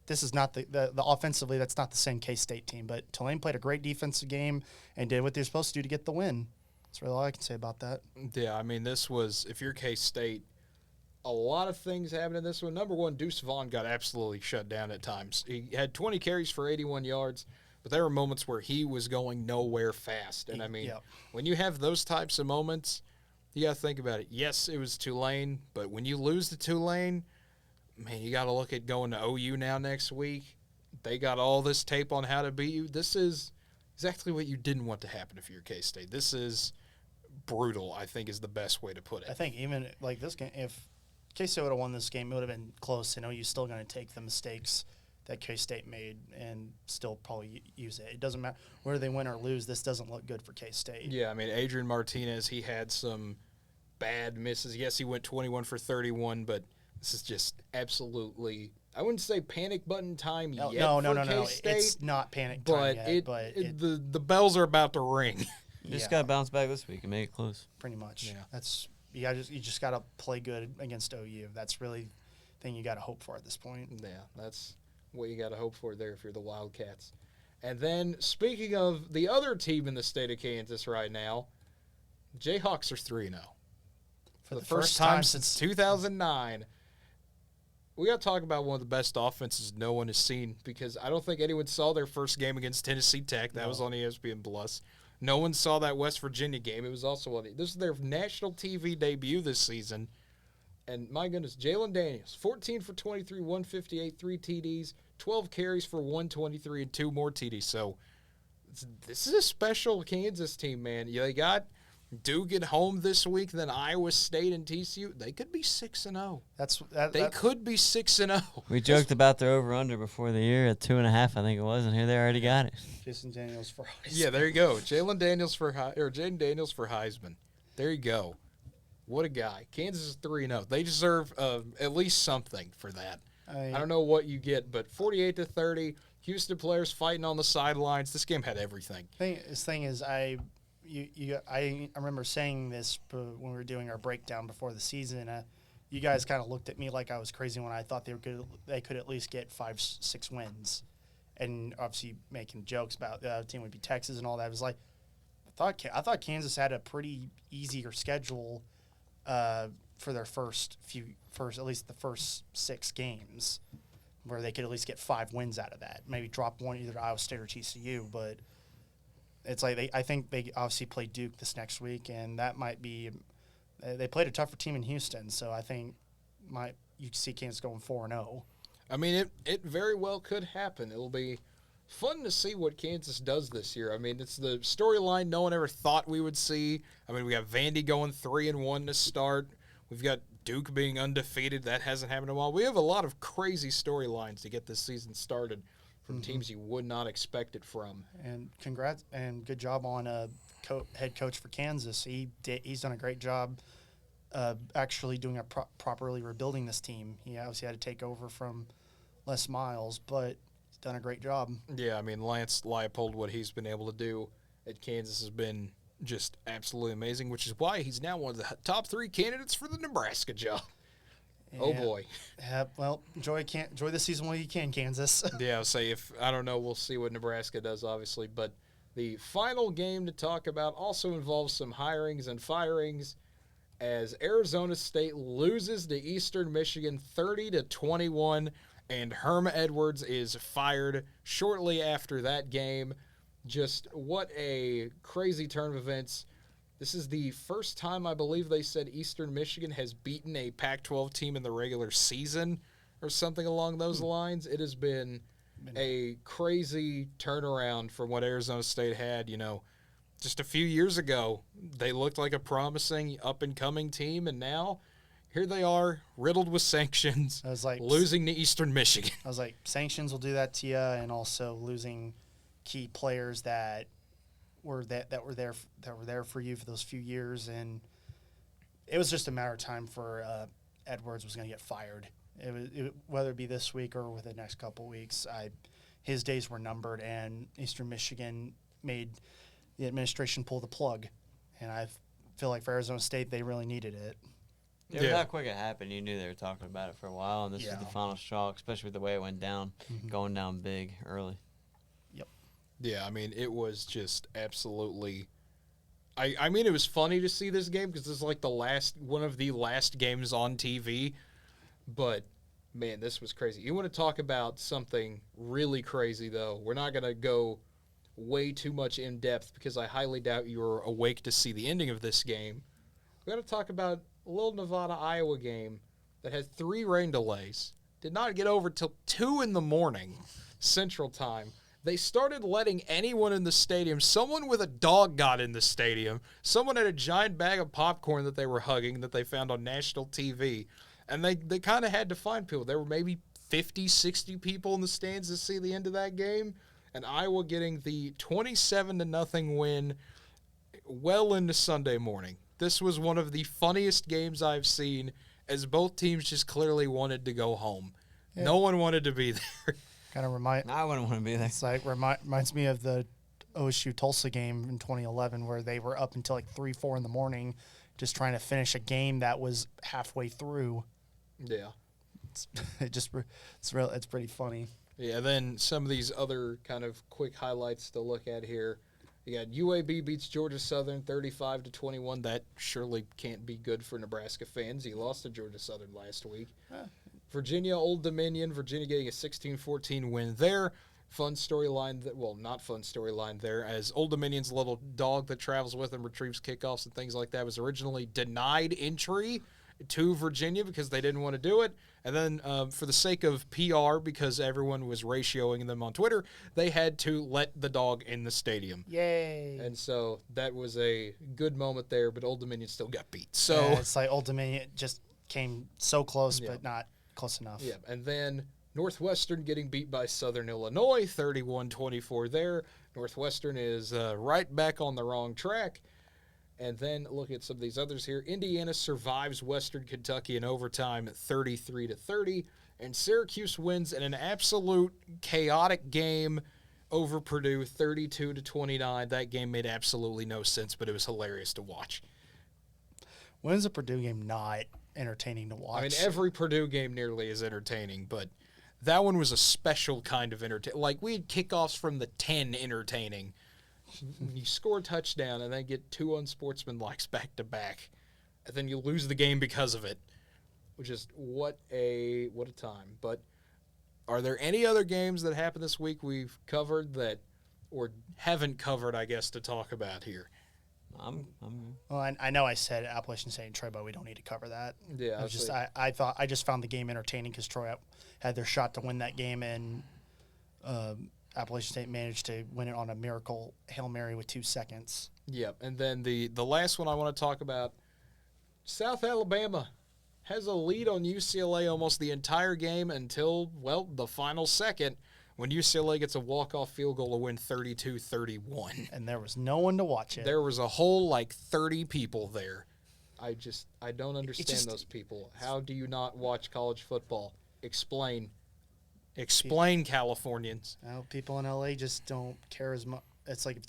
this is not the offensively, that's not the same K-State team, but Tulane played a great defensive game and did what they're supposed to do to get the win. That's really all I can say about that. Yeah, I mean, this was, if you're K-State, a lot of things happened in this one. Number one, Deuce Vaughn got absolutely shut down at times. He had 20 carries for 81 yards, but there were moments where he was going nowhere fast. And, I mean, when you have those types of moments, you got to think about it. Yes, it was Tulane, but when you lose to Tulane, man, you got to look at going to OU now next week. They got all this tape on how to beat you. This is exactly what you didn't want to happen if you're K-State. This is brutal, I think, is the best way to put it. I think even like this game, if K-State would have won this game, it would have been close. OU's still going to take the mistakes that K-State made and still probably use it. It doesn't matter whether they win or lose. This doesn't look good for K-State. Yeah, I mean, Adrian Martinez, he had some bad misses. Yes, he went 21 for 31, but this is just absolutely, I wouldn't say panic button time yet. No. K-State, it's not panic time yet. The bells are about to ring. You just got to bounce back this week and make it close. Pretty much. Yeah. That's you just got to play good against OU. That's really the thing you got to hope for at this point. Yeah, that's what you got to hope for there if you're the Wildcats. And then, speaking of the other team in the state of Kansas right now, Jayhawks are 3-0. For the first time since 2009. We got to talk about one of the best offenses no one has seen, because I don't think anyone saw their first game against Tennessee Tech. That was on ESPN Plus. No one saw that West Virginia game. It was also on. This is their national TV debut this season. And my goodness, Jalen Daniels, 14 for 23, 158, 3 TDs, 12 carries for 123, and 2 more TDs. So this is a special Kansas team, man. They got Duke at home this week, then Iowa State and TCU. They could be 6-0. They could be 6-0. We joked about their over/under before the year at 2.5, I think it was, and here they already got it. Jason Daniels for Heisman. Yeah, there you go. Jaden Daniels for Heisman. There you go. What a guy. Kansas is 3-0. They deserve at least something for that. I don't know what you get, but 48-30, Houston players fighting on the sidelines. This game had everything. I remember saying this when we were doing our breakdown before the season. You guys kind of looked at me like I was crazy when I thought they could at least get 5-6 wins, and obviously making jokes about the other team would be Texas and all that. It was like I thought Kansas had a pretty easier schedule for their first at least the first 6 games, where they could at least get 5 wins out of that. Maybe drop one either to Iowa State or TCU, but it's like I think they obviously play Duke this next week, and that might be they played a tougher team in Houston, so I think you see Kansas going 4-0. I mean, it very well could happen. It'll be fun to see what Kansas does this year. I mean, it's the storyline no one ever thought we would see. I mean, we got Vandy going 3-1 to start. We've got Duke being undefeated. That hasn't happened in a while. We have a lot of crazy storylines to get this season started from teams you would not expect it from. And congrats and good job on head coach for Kansas. He's done a great job actually doing properly rebuilding this team. He obviously had to take over from Les Miles, but he's done a great job. Yeah, I mean, Lance Leipold, what he's been able to do at Kansas has been just absolutely amazing, which is why he's now one of the top 3 candidates for the Nebraska job. Yeah. Oh, boy. Well, enjoy this season while you can, Kansas. Yeah, I'll say I don't know, we'll see what Nebraska does, obviously. But the final game to talk about also involves some hirings and firings, as Arizona State loses to Eastern Michigan 30-21, and Herm Edwards is fired shortly after that game. Just what a crazy turn of events. This is the first time, I believe they said, Eastern Michigan has beaten a Pac-12 team in the regular season or something along those lines. It has been a crazy turnaround from what Arizona State had. Just a few years ago, they looked like a promising up-and-coming team, and now here they are, riddled with sanctions, losing to Eastern Michigan. I was like, sanctions will do that to you, and also losing key players that were there for you for those few years, and it was just a matter of time for Edwards was going to get fired. Whether it be this week or within the next couple of weeks, his days were numbered, and Eastern Michigan made the administration pull the plug, and I feel like for Arizona State they really needed it. Yeah, with how quick it happened, you knew they were talking about it for a while, and this is the final straw, especially with the way it went down, going down big early. Yeah, I mean, it was just absolutely I mean, it was funny to see this game because this is like one of the last games on TV. But, man, this was crazy. You want to talk about something really crazy, though. We're not going to go way too much in depth because I highly doubt you were awake to see the ending of this game. We're going to talk about a little Nevada-Iowa game that had 3 rain delays. Did not get over till 2 in the morning Central Time. They started letting anyone in the stadium. Someone with a dog got in the stadium. Someone had a giant bag of popcorn that they were hugging that they found on national TV. And they kind of had to find people. There were maybe 50, 60 people in the stands to see the end of that game. And Iowa getting the 27-0 win well into Sunday morning. This was one of the funniest games I've seen, as both teams just clearly wanted to go home. Yeah. No one wanted to be there. I wouldn't want to be there. It's like reminds me of the OSU Tulsa game in 2011 where they were up until like 3, 4 in the morning just trying to finish a game that was halfway through. Yeah. It's pretty funny. Yeah, then some of these other kind of quick highlights to look at here. You got UAB beats Georgia Southern 35-21. That surely can't be good for Nebraska fans. He lost to Georgia Southern last week. Virginia Old Dominion. Virginia getting a 16-14 win there. Fun storyline. Not fun storyline there, as Old Dominion's little dog that travels with him retrieves kickoffs and things like that was originally denied entry to Virginia because they didn't want to do it. And then for the sake of PR, because everyone was ratioing them on Twitter, they had to let the dog in the stadium. Yay. And so that was a good moment there, but Old Dominion still got beat. So yeah, it's like Old Dominion just came so close, but not close enough. Yeah, and then Northwestern getting beat by Southern Illinois, 31-24 there. Northwestern is right back on the wrong track. And then look at some of these others here. Indiana survives Western Kentucky in overtime 33-30. And Syracuse wins in an absolute chaotic game over Purdue 32-29. That game made absolutely no sense, but it was hilarious to watch. When is a Purdue game not entertaining to watch? I mean, every Purdue game nearly is entertaining, but that one was a special kind of entertaining. Like, we had kickoffs from the 10 entertaining. You score a touchdown and then get two unsportsmanlikes back to back, and then you lose the game because of it. Which is what a time. But are there any other games that happened this week we've covered that, or haven't covered, I guess, to talk about here? Well, I know I said Appalachian State and Troy, but we don't need to cover that. Yeah, I just found the game entertaining because Troy had their shot to win that game, and Appalachian State managed to win it on a miracle Hail Mary with 2 seconds. Yep, and then the last one I want to talk about, South Alabama has a lead on UCLA almost the entire game until, the final second, when UCLA gets a walk-off field goal to win 32-31. And there was no one to watch it. There was a whole, 30 people there. I don't understand those people. How do you not watch college football? Explain, Californians. Well, people in LA just don't care as much. It's like if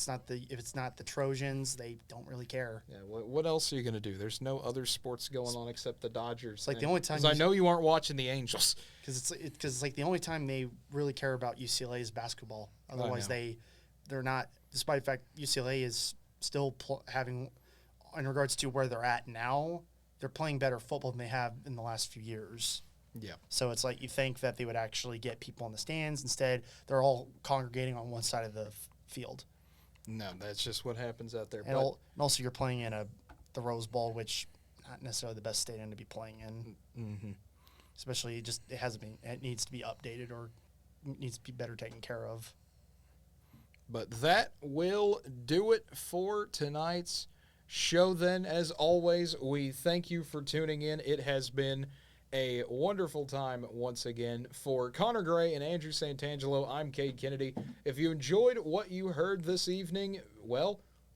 it's not the Trojans, they don't really care. Yeah. What else are you gonna do? There's no other sports going on except the Dodgers. It's like the only time. I know you aren't watching the Angels. Because it's like the only time they really care about UCLA is basketball. Otherwise, they're not. Despite the fact UCLA is still having, in regards to where they're at now, they're playing better football than they have in the last few years. Yeah. So it's like you think that they would actually get people in the stands. Instead, they're all congregating on one side of the field. No, that's just what happens out there. And also, you're playing in the Rose Bowl, which not necessarily the best stadium to be playing in. Mm-hmm. Especially, it needs to be updated or needs to be better taken care of. But that will do it for tonight's show then. As always, we thank you for tuning in. It has been a wonderful time once again. For Connor Gray and Andrew Santangelo, I'm Cade Kennedy. If you enjoyed what you heard this evening,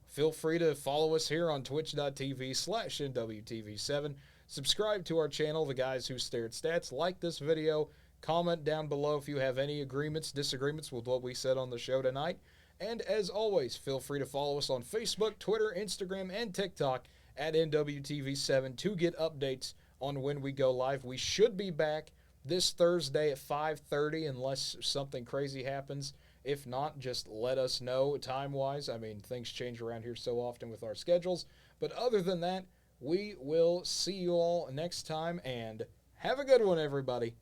feel free to follow us here on twitch.tv/NWTV7. Subscribe to our channel, The Guys Who Stare at Stats. Like this video. Comment down below if you have any disagreements with what we said on the show tonight. And as always, feel free to follow us on Facebook, Twitter, Instagram, and TikTok at NWTV7 to get updates on when we go live. We should be back this Thursday at 5:30 unless something crazy happens. If not, just let us know time-wise. I mean, things change around here so often with our schedules. But other than that, we will see you all next time, and have a good one, everybody.